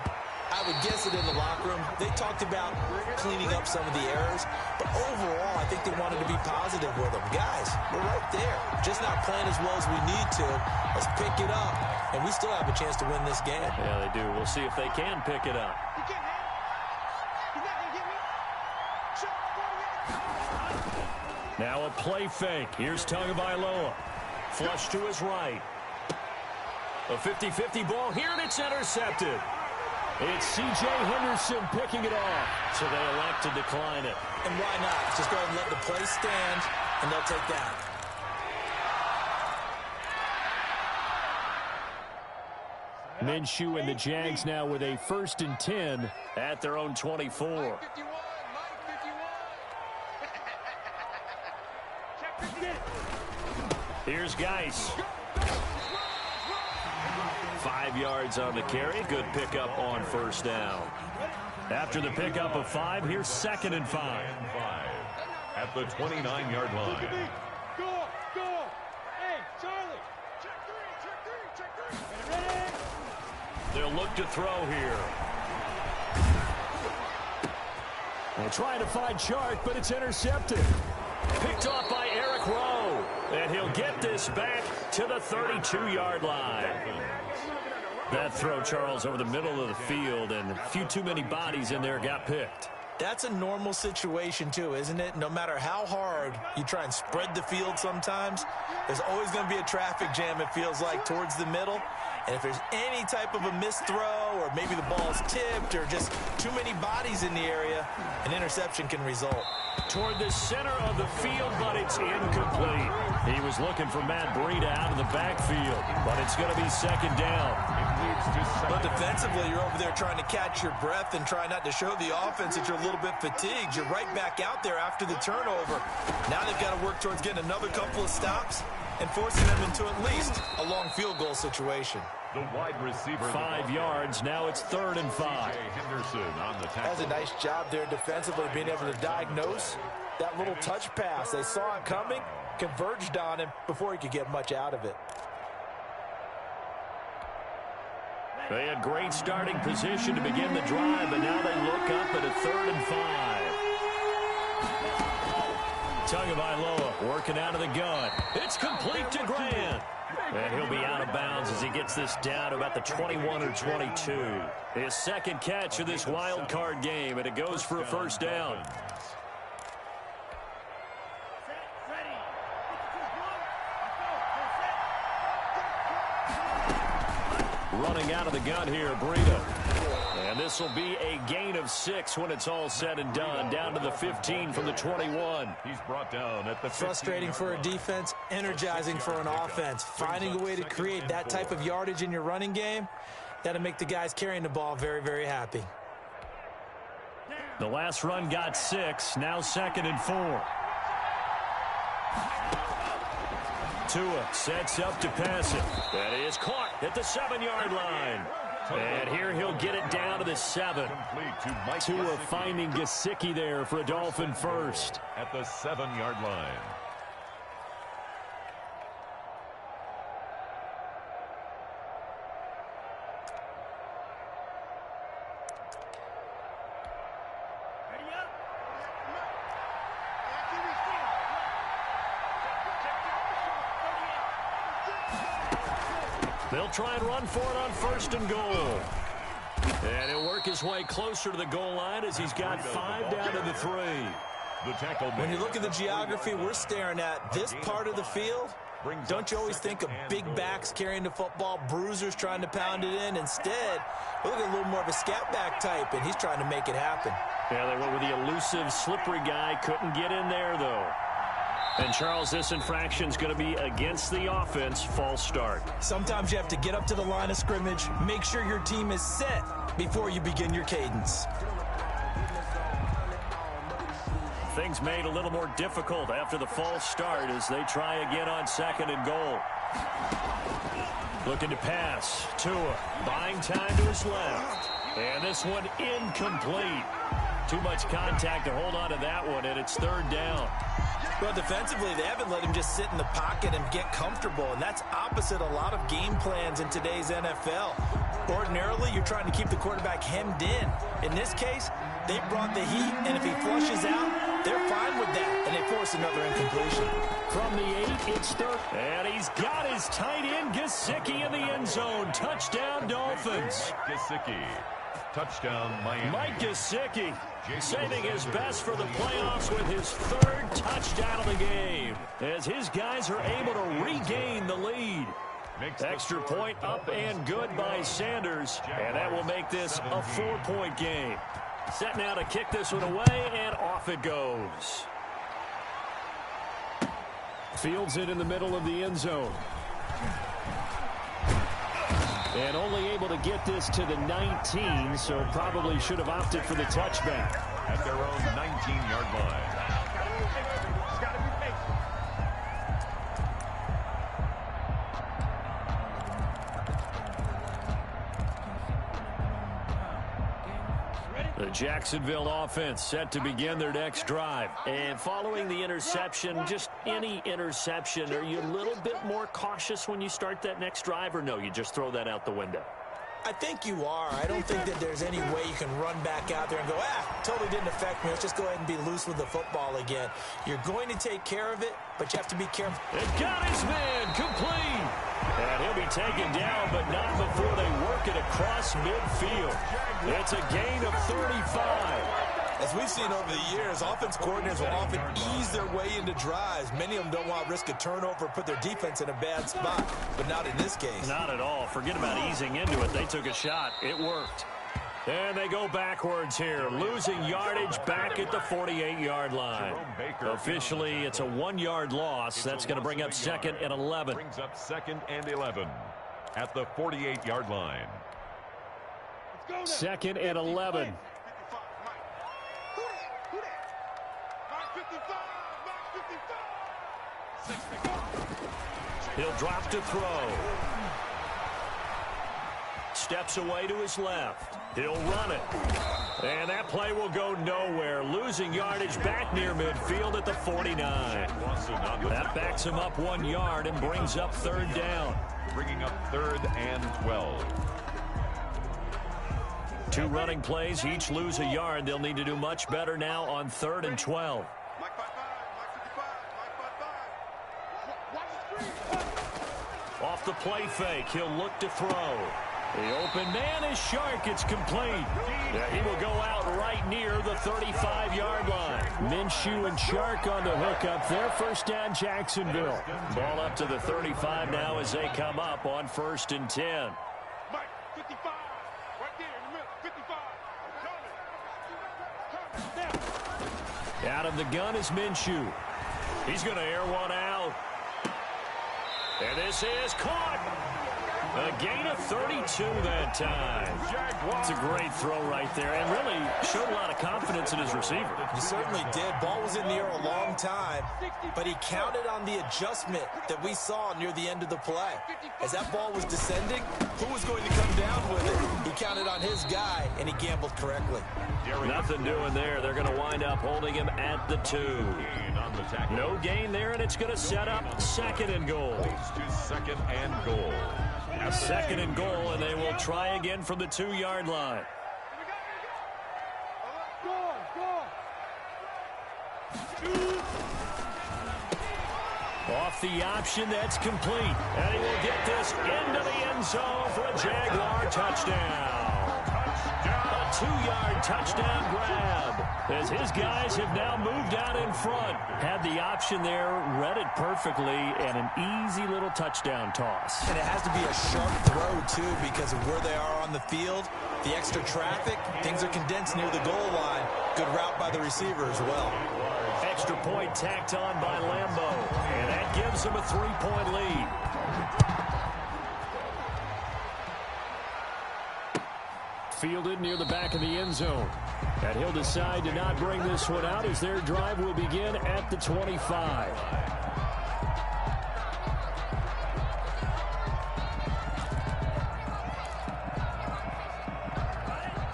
I would guess it in the locker room. They talked about cleaning up some of the errors, but overall, I think they wanted to be positive with them. Guys, we're right there. Just not playing as well as we need to. Let's pick it up, and we still have a chance to win this game. Yeah, they do. We'll see if they can pick it up. Now a play fake. Here's Tagovailoa. Flush to his right. A 50-50 ball here, and it's intercepted. It's C.J. Henderson picking it off. So they elect to decline it. And why not? Just go ahead and let the play stand, and they'll take that. Minshew and the Jags now with a 1st and 10 at their own 24. Here's Geis. 5 yards on the carry. Good pickup on first down. After the pickup of 5, here's 2nd and 5. At the 29-yard line. Go! Hey, Charlie! Check three! Ready? They'll look to throw here. They're trying to find Chark, but it's intercepted. Picked off by Eric Rowe. And he'll get this back to the 32-yard line. That throw, Charles, over the middle of the field, and a few too many bodies in there got picked. That's a normal situation, too, isn't it? No matter how hard you try and spread the field sometimes, there's always going to be a traffic jam, it feels like, towards the middle. And if there's any type of a missed throw or maybe the ball's tipped or just too many bodies in the area, an interception can result. Toward the center of the field, but it's incomplete. He was looking for Matt Breida out of the backfield, but it's going to be 2nd down. But defensively, you're over there trying to catch your breath and try not to show the offense that you're a little bit fatigued. You're right back out there after the turnover. Now they've got to work towards getting another couple of stops and forcing them into at least a long field goal situation. The wide receiver. 5 yards. Now it's 3rd and 5. Henderson on the tackle. That's a nice job there defensively, being able to diagnose that little touch pass. They saw it coming, converged on him before he could get much out of it. They had great starting position to begin the drive, but now they look up at a 3rd and 5. Tagovailoa working out of the gun. It's complete to Grant. And he'll be out of bounds as he gets this down to about the 21 or 22. His 2nd catch of this wild card game, and it goes for a 1st down. Running out of the gun here, Breida. And this will be a gain of 6 when it's all said and done. Down to the 15 from the 21. He's brought down at the 15. Frustrating for a defense, energizing for an offense. Finding a way to create that type of yardage in your running game, that'll make the guys carrying the ball very, very happy. The last run got 6. Now 2nd and 4. Tua sets up to pass it. That is caught at the 7-yard line. And here he'll get it down to the 7. Tua finding Gesicki there for a Dolphin first. At the 7-yard line. They'll try and run for it on 1st and goal. And he'll work his way closer to the goal line as he's got 5 down to the 3. When you look at the geography we're staring at, this part of the field, don't you always think of big backs carrying the football, bruisers trying to pound it in? Instead, look at a little more of a scat back type, and he's trying to make it happen. Yeah, they went with the elusive, slippery guy. Couldn't get in there, though. And, Charles, this infraction's going to be against the offense. False start. Sometimes you have to get up to the line of scrimmage, make sure your team is set before you begin your cadence. Things made a little more difficult after the false start as they try again on 2nd and goal. Looking to pass. Tua buying time to his left. And this one incomplete. Too much contact to hold on to that one, and it's 3rd down. Well, defensively, they haven't let him just sit in the pocket and get comfortable, and that's opposite a lot of game plans in today's NFL. Ordinarily, you're trying to keep the quarterback hemmed in. In this case, they brought the heat, and if he flushes out, they're fine with that, and they force another incompletion. From the 8, it's 3rd. And he's got his tight end, Gesicki, in the end zone. Touchdown, Dolphins. Gesicki. Touchdown, Miami. Mike Gesicki saving his best for the playoffs with his 3rd touchdown of the game as his guys are able to regain the lead. Extra point up and good by Sanders, and that will make this a 4-point game. Set now to kick this one away, and off it goes. Fields it in the middle of the end zone. And only able to get this to the 19, so probably should have opted for the touchback. At their own 19-yard line. The Jacksonville offense set to begin their next drive. And following the interception, just any interception, are you a little bit more cautious when you start that next drive, or no, you just throw that out the window? I think you are. I don't think that there's any way you can run back out there and go, totally didn't affect me. Let's just go ahead and be loose with the football again. You're going to take care of it, but you have to be careful. It got his man complete. And he'll be taken down, but not before they work it across midfield. It's a gain of 35. As we've seen over the years, offense coordinators will often ease their way into drives. Many of them don't want to risk a turnover or put their defense in a bad spot, but not in this case. Not at all. Forget about easing into it. They took a shot. It worked. And they go backwards here, losing yardage back at the 48-yard line. Officially, it's a 1-yard loss. That's going to bring up 2nd and 11. Brings up 2nd and 11 at the 48-yard line. 2nd and 11. He'll drop to throw. Steps away to his left. He'll run it. And that play will go nowhere. Losing yardage back near midfield at the 49. That backs him up 1 yard and brings up 3rd down. Bringing up 3rd and 12. 2 running plays, each lose a yard. They'll need to do much better now on 3rd and 12. Off the play fake, he'll look to throw. The open man is Shark. It's complete. He will go out right near the 35-yard line. Minshew and Shark on the hookup there. 1st down, Jacksonville. Ball up to the 35 now as they come up on 1st and 10. Out of the gun is Minshew. He's going to air one out. And this is caught. A gain of 32 that time. It's a great throw right there, and really showed a lot of confidence in his receiver. He certainly did. Ball was in the air a long time, but he counted on the adjustment that we saw near the end of the play. As that ball was descending, who was going to come down with it? He counted on his guy, and he gambled correctly. Nothing doing there. They're going to wind up holding him at the 2. No gain there, and it's going to set up 2nd and goal. To 2nd and goal. 2nd and goal, and they will try again from the 2-yard line. Off the option, that's complete. And he will get this into the end zone for a Jaguar touchdown. A 2-yard touchdown grab as his guys have now moved out in front. Had the option there, read it perfectly, and an easy little touchdown toss. And it has to be a sharp throw, too, because of where they are on the field. The extra traffic, things are condensed near the goal line. Good route by the receiver as well. Extra point tacked on by Lambeau, and that gives them a 3-point lead. Fielded near the back of the end zone. And he'll decide to not bring this one out as their drive will begin at the 25.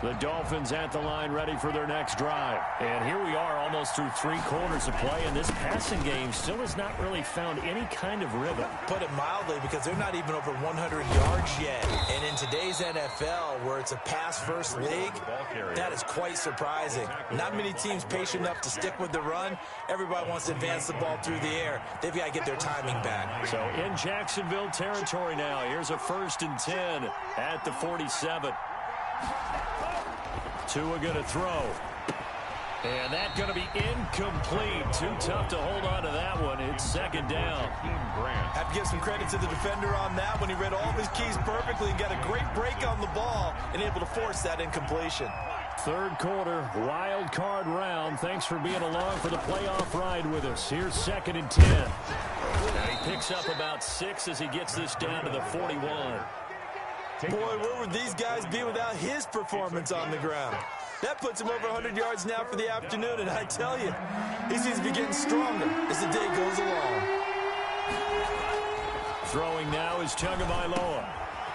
The Dolphins at the line ready for their next drive. And here we are almost through 3 quarters of play, and this passing game still has not really found any kind of rhythm. Put it mildly, because they're not even over 100 yards yet. And in today's NFL, where it's a pass-first league, that is quite surprising. Not many teams patient enough to stick with the run. Everybody wants to advance the ball through the air. They've got to get their timing back. So in Jacksonville territory now, here's a 1st and 10 at the 47. Tua going to throw. And that's going to be incomplete. Too tough to hold on to that one. It's 2nd down. Have to give some credit to the defender on that when he read all of his keys perfectly and got a great break on the ball and able to force that incompletion. 3rd quarter, wild card round. Thanks for being along for the playoff ride with us. Here's 2nd and 10. And he picks up about 6 as he gets this down to the 41. Boy, where would these guys be without his performance on the ground? That puts him over 100 yards now for the afternoon, and I tell you, he seems to be getting stronger as the day goes along. Throwing now is Tagovailoa.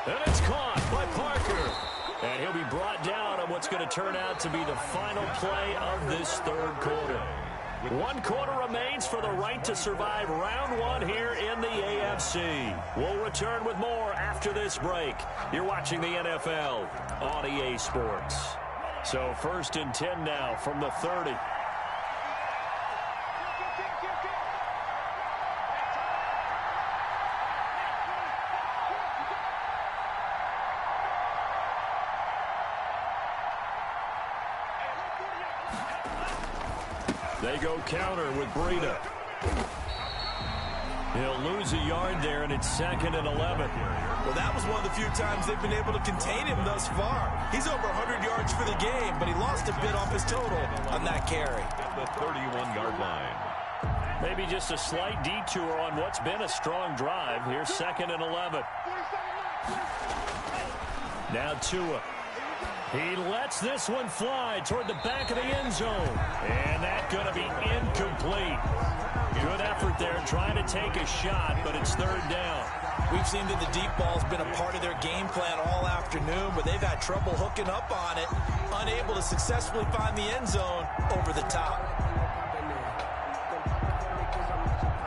And it's caught by Parker. And he'll be brought down on what's going to turn out to be the final play of this third quarter. 1 quarter remains for the right to survive round 1 here in the AFC. We'll return with more after this break. You're watching the NFL on EA Sports. So 1st and 10 now from the 30. They go counter with Breida. He'll lose a yard there, and it's 2nd and 11. Well, that was one of the few times they've been able to contain him thus far. He's over 100 yards for the game, but he lost a bit off his total on that carry. At the 31-yard line. Maybe just a slight detour on what's been a strong drive. Here's 2nd and 11. Now Tua. He lets this one fly toward the back of the end zone. And that's going to be incomplete. Good effort there trying to take a shot, but it's 3rd down. We've seen that the deep ball's been a part of their game plan all afternoon, but they've had trouble hooking up on it, unable to successfully find the end zone over the top.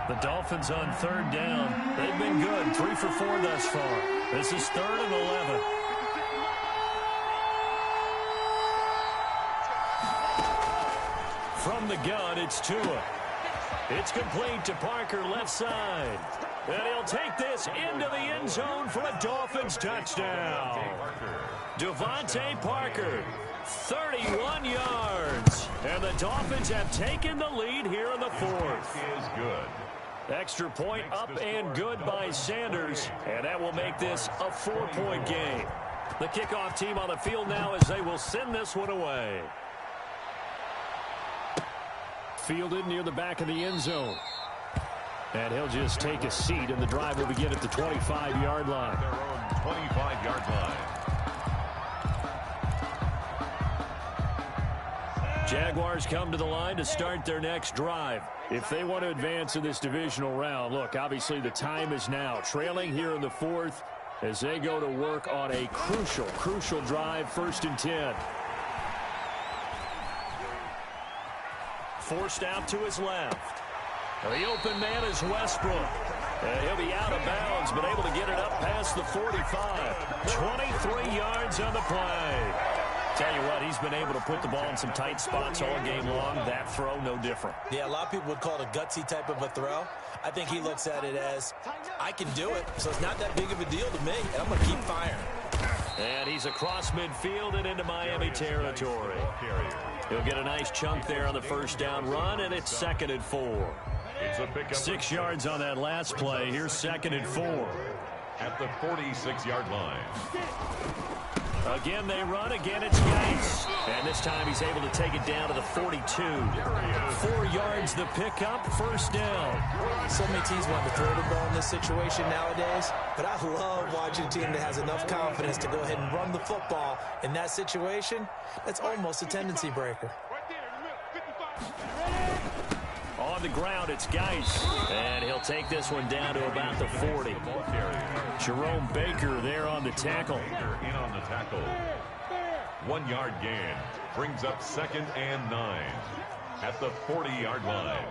The Dolphins on 3rd down. They've been good, 3 for 4 thus far. This is 3rd and 11. From the gun, it's Tua. It's complete to Parker, left side. And he'll take this into the end zone for a Dolphins touchdown. Devontae Parker, 31 yards. And the Dolphins have taken the lead here in the 4th. Is good. Extra point up and good by Sanders. And that will make this a 4-point game. The kickoff team on the field now as they will send this one away. Fielded near the back of the end zone. And he'll just take a seat, and the drive will begin at the 25-yard line. Their own 25-yard line. Jaguars come to the line to start their next drive. If they want to advance in this divisional round, look, obviously the time is now. Trailing here in the 4th as they go to work on a crucial drive, 1st and 10. Forced out to his left. The open man is Westbrook. And he'll be out of bounds, but able to get it up past the 45. 23 yards on the play. Tell you what, he's been able to put the ball in some tight spots all game long. That throw, no different. Yeah, a lot of people would call it a gutsy type of a throw. I think he looks at it as, I can do it, so it's not that big of a deal to me, and I'm going to keep firing. And he's across midfield and into Miami territory. He'll get a nice chunk there on the 1st down run, and it's 2nd and 4. 6 yards on that last play. Here's 2nd and 4. At the 46-yard line. Again, they run. Again, it's Geis. And this time he's able to take it down to the 42. 4 yards the pickup, 1st down. So many teams want to throw the ball in this situation nowadays, but I love watching a team that has enough confidence to go ahead and run the football in that situation. That's almost a tendency breaker. On the ground, it's Geis. And he'll take this one down to about the 40. Jerome Baker there on the tackle. In on the tackle. 1 yard gain. Brings up 2nd and 9. At the 40-yard line.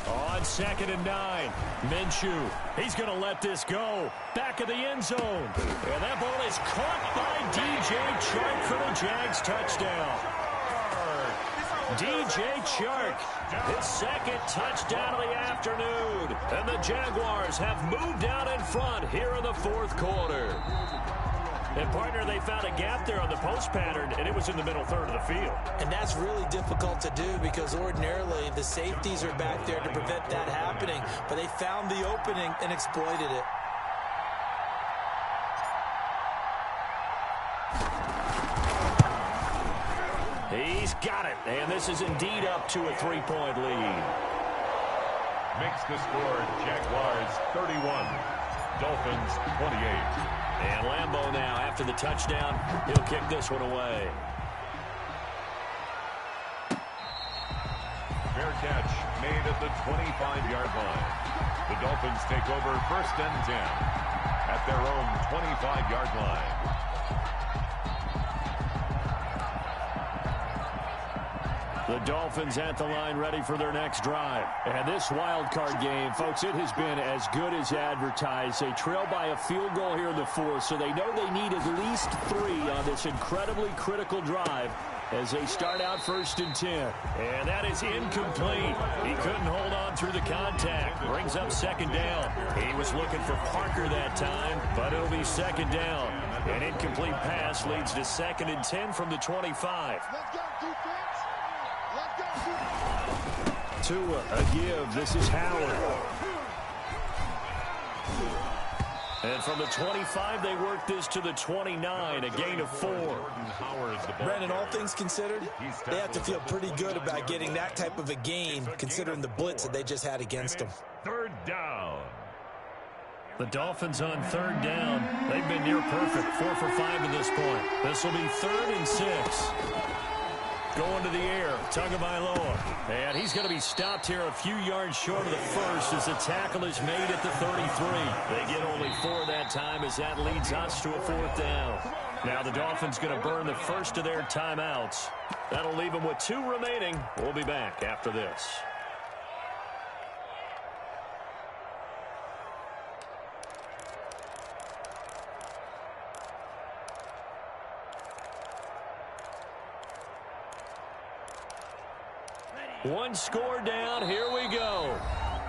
On 2nd and 9. Minshew. He's going to let this go. Back of the end zone. And that ball is caught by DJ Chark for the Jags touchdown. DJ Chark, his 2nd touchdown of the afternoon. And the Jaguars have moved out in front here in the 4th quarter. And, partner, they found a gap there on the post pattern, and it was in the middle 3rd of the field. And that's really difficult to do because ordinarily the safeties are back there to prevent that happening. But they found the opening and exploited it. He's got it, and this is indeed up to a 3-point lead. Makes the score Jaguars 31, Dolphins 28. And Lambeau now, after the touchdown, he'll kick this one away. Fair catch made at the 25-yard line. The Dolphins take over 1st and 10. at their own 25-yard line. The Dolphins at the line ready for their next drive. And this wild card game, folks, it has been as good as advertised. They trail by a field goal here in the fourth, so they know they need at least 3 on this incredibly critical drive as they start out 1st and 10. And that is incomplete. He couldn't hold on through the contact. Brings up 2nd down. He was looking for Parker that time, but it'll be 2nd down. An incomplete pass leads to 2nd and 10 from the 25. Let's go, defense. Let's go, Tua, a give. This is Howard. And from the 25, they work this to the 29, a gain of 4. Brandon, all things considered, they have to feel pretty good about getting that type of a gain, considering the blitz that they just had against them. 3rd down. The Dolphins on 3rd down. They've been near perfect, 4 for 5 at this point. This will be 3rd and 6. Going to the air, Tagovailoa. And he's going to be stopped here a few yards short of the first as the tackle is made at the 33. They get only 4 that time as that leads us to a 4th down. Now the Dolphins going to burn the first of their timeouts. That'll leave them with 2 remaining. We'll be back after this. One score down. Here we go.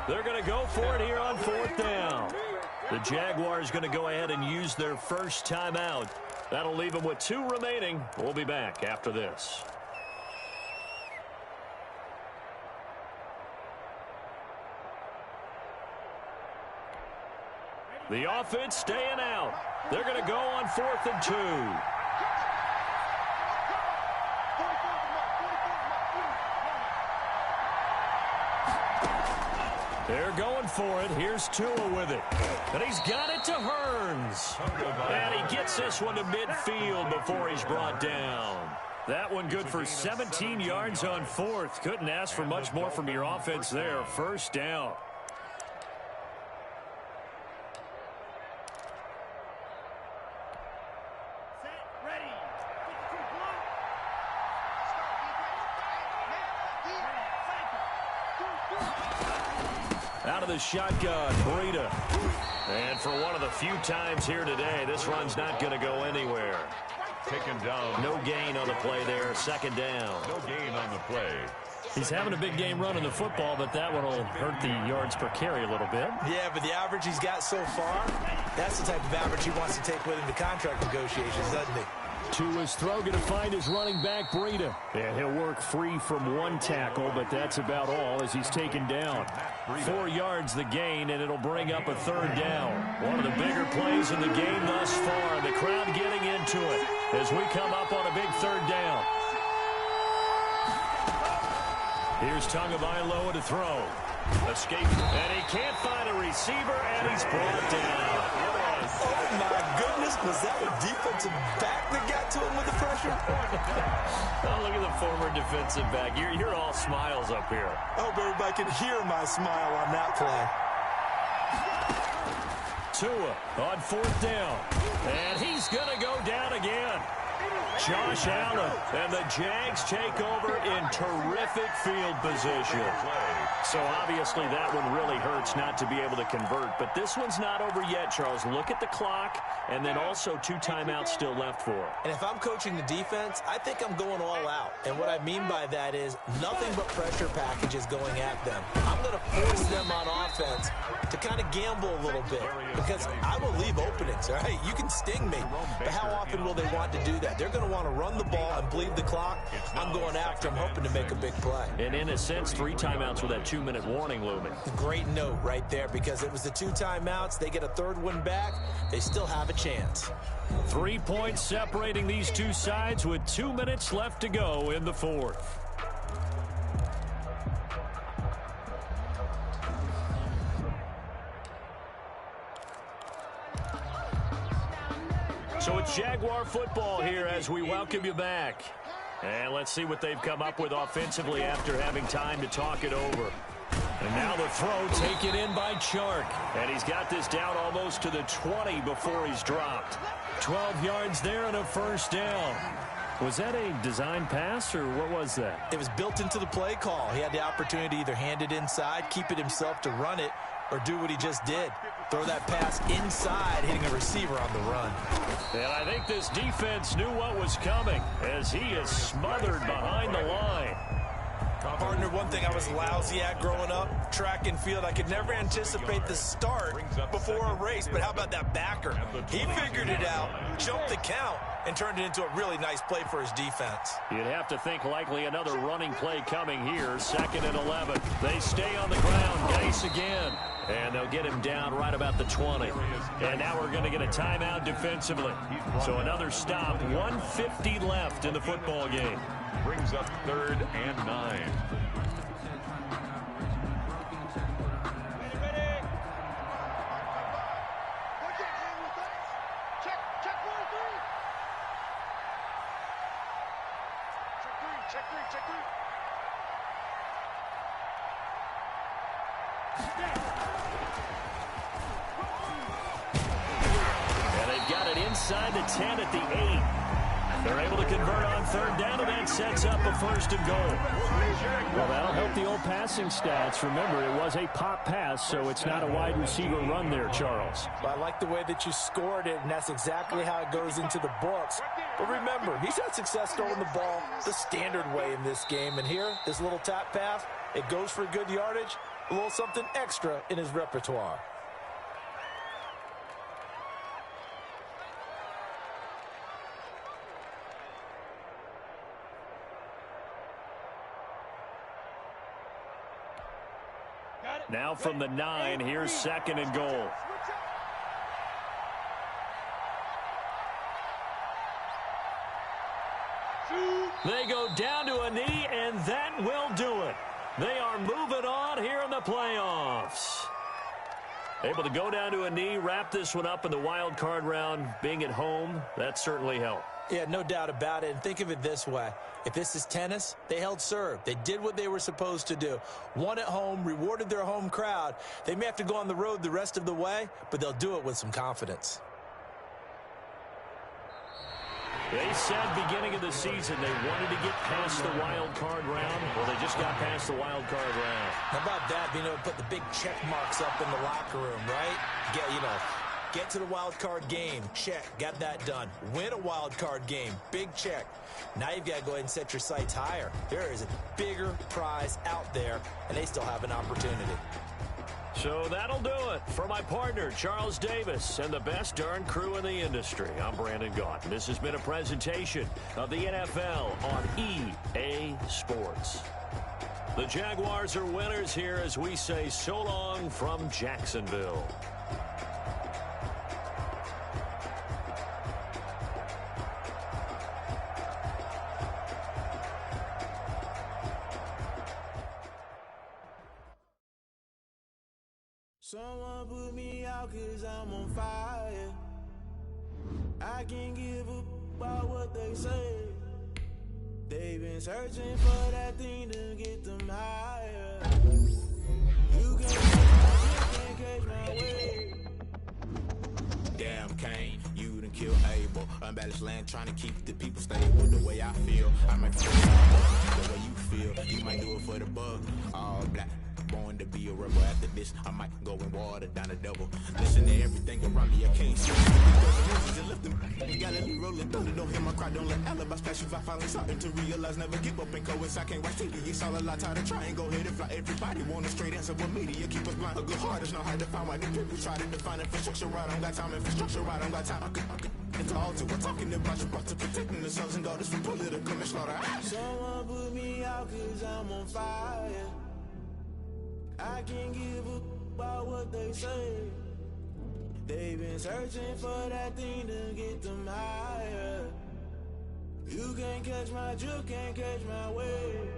They're going to go for it here on 4th down. The Jaguars going to go ahead and use their first timeout. That'll leave them with 2 remaining. We'll be back after this. The offense staying out. They're going to go on 4th and 2. They're going for it. Here's Tua with it. And he's got it to Hearns. And he gets this one to midfield before he's brought down. That one good for 17 yards on 4th. Couldn't ask for much more from your offense there. 1st down. Out of the shotgun, Breida. And for one of the few times here today, this run's not going to go anywhere. Taken down. No gain on the play there. 2nd down. No gain on the play. He's having a big game running the football, but that one will hurt the yards per carry a little bit. Yeah, but the average he's got so far, that's the type of average he wants to take with him to contract negotiations, doesn't he? To his throw, going to find his running back, Breida. And he'll work free from 1 tackle, but that's about all as he's taken down. 4 yards the gain, and it'll bring up a 3rd down. One of the bigger plays in the game thus far. The crowd getting into it as we come up on a big 3rd down. Here's Tagovailoa to throw. Escape, and he can't find a receiver, and he's brought down. Oh, my goodness. Was that a defensive back that got to him with the pressure? Oh, look at the former defensive back. You're all smiles up here. I hope everybody can hear my smile on that play. Tua on 4th down. And he's going to go down again. Josh Allen, and the Jags take over in terrific field position. So obviously that one really hurts not to be able to convert. But this one's not over yet, Charles. Look at the clock, and then also 2 timeouts still left for him. And if I'm coaching the defense, I think I'm going all out. And what I mean by that is nothing but pressure packages going at them. I'm going to force them on offense to kind of gamble a little bit because I will leave openings, all right? You can sting me, but how often will they want to do that? They're going to want to run the ball and bleed the clock. I'm going after them, hoping to make a big play. And in a sense, 3 timeouts with that 2-minute warning looming. Great note right there because it was the 2 timeouts. They get a 3rd one back. They still have a chance. 3 points separating these 2 sides with 2 minutes left to go in the 4th. So it's Jaguar football here as we welcome you back. And let's see what they've come up with offensively after having time to talk it over. And now the throw taken in by Chark. And he's got this down almost to the 20 before he's dropped. 12 yards there and a first down. Was that a design pass, or what was that? It was built into the play call. He had the opportunity to either hand it inside, keep it himself to run it, or do what he just did. Throw that pass inside, hitting a receiver on the run. And I think this defense knew what was coming as he is smothered behind the line. Partner, one thing I was lousy at growing up, track and field, I could never anticipate the start before a race, but how about that backer? He figured it out, jumped the count, and turned it into a really nice play for his defense. You'd have to think likely another running play coming here, 2nd and 11. They stay on the ground, Geis again, and they'll get him down right about the 20. And now we're going to get a timeout defensively. So another stop, 1:50 left in the football game. Brings up 3rd and 9. And they've got it inside the 10 at the 8. They're able to convert on 3rd down, and that sets up a 1st and goal. Well, that'll help the old passing stats. Remember, it was a pop pass, so it's not a wide receiver run there, Charles. But I like the way that you scored it, and that's exactly how it goes into the books. But remember, he's had success throwing the ball the standard way in this game. And here, this little tap pass, it goes for good yardage, a little something extra in his repertoire. Now from the 9, here's 2nd and goal. They go down to a knee, and that will do it. They are moving on here in the playoffs. Able to go down to a knee, wrap this one up in the wild card round. Being at home, that certainly helped. Yeah, no doubt about it. And think of it this way. If this is tennis, they held serve. They did what they were supposed to do. Won at home, rewarded their home crowd. They may have to go on the road the rest of the way, but they'll do it with some confidence. They said beginning of the season they wanted to get past the wild card round. Well, they just got past the wild card round. How about that, being able to put the big check marks up in the locker room, right? Get to the wild card game, check, got that done. Win a wild card game, big check. Now you've got to go ahead and set your sights higher. There is a bigger prize out there, and they still have an opportunity. So that'll do it. For my partner, Charles Davis, and the best darn crew in the industry, I'm Brandon Gaunt. This has been a presentation of the NFL on EA Sports. The Jaguars are winners here as we say so long from Jacksonville. Someone put me out 'cause I'm on fire. I can't give up about what they say. They've been searching for that thing to get them higher. You can't catch my way. Damn, Kane, you done killed Abel. Unbalanced land trying to keep the people stable. The way I feel, I might feel the way you feel. You might do it for the bug. All black. Born to be a rebel. After this, I might go and water down the double. Listen to everything around me, I can't see. Galilee rolling thunder, don't hear my cry, don't let alibis pass you. I finally starting to realize, never give up and coincide. Can't watch TV, it's all a lot, tired of trying, go ahead and fly. Everybody want a straight answer, but media keep us blind. A good heart is not hard to find. Why the people try to define infrastructure right? I don't got time, infrastructure right, I don't got time. I could it's all to we're talking about you, brought to protecting the sons and daughters from political and slaughter. Someone put me out 'cause I'm on fire. I can't give up about what they say. They've been searching for that thing to get them higher. You can't catch my drift, can't catch my wave.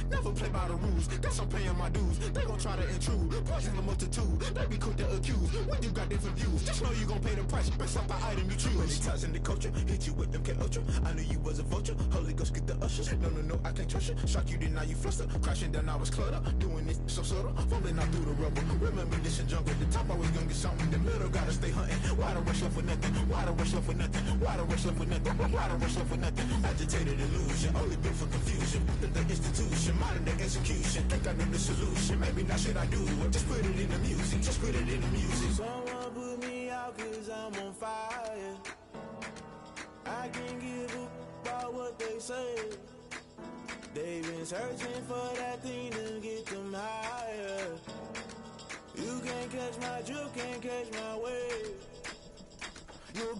Never never play by the rules. Guess I'm paying my dues. They gon' try to intrude. Poison the multitude. They be quick to accuse. When you got different views, just know you gon' pay the price based off the item you choose. Many times in the culture, hit you with them K Ultra. I knew you was a vulture. Holy Ghost get the ushers. No, I can't trust you. Shock you, then now you fluster. Crashing down, I was cluttered. Doing this so subtle. Fumbling out through the rubble. Remember this in jungle. The top always gonna get something. The middle gotta stay hunting. Why the rush left for nothing? Why the rush left for nothing? Why the rush left for nothing? Why the rush left for nothing? Agitated illusion. Only built for confusion. The institution. Modern day execution. Think I know the solution. Maybe not shit I do. Just put it in the music. Just put it in the music. Someone put me out cause I'm on fire. I can't give a about what they say. They've been searching for that thing to get them higher. You can't catch my drift, can't catch my wave. You're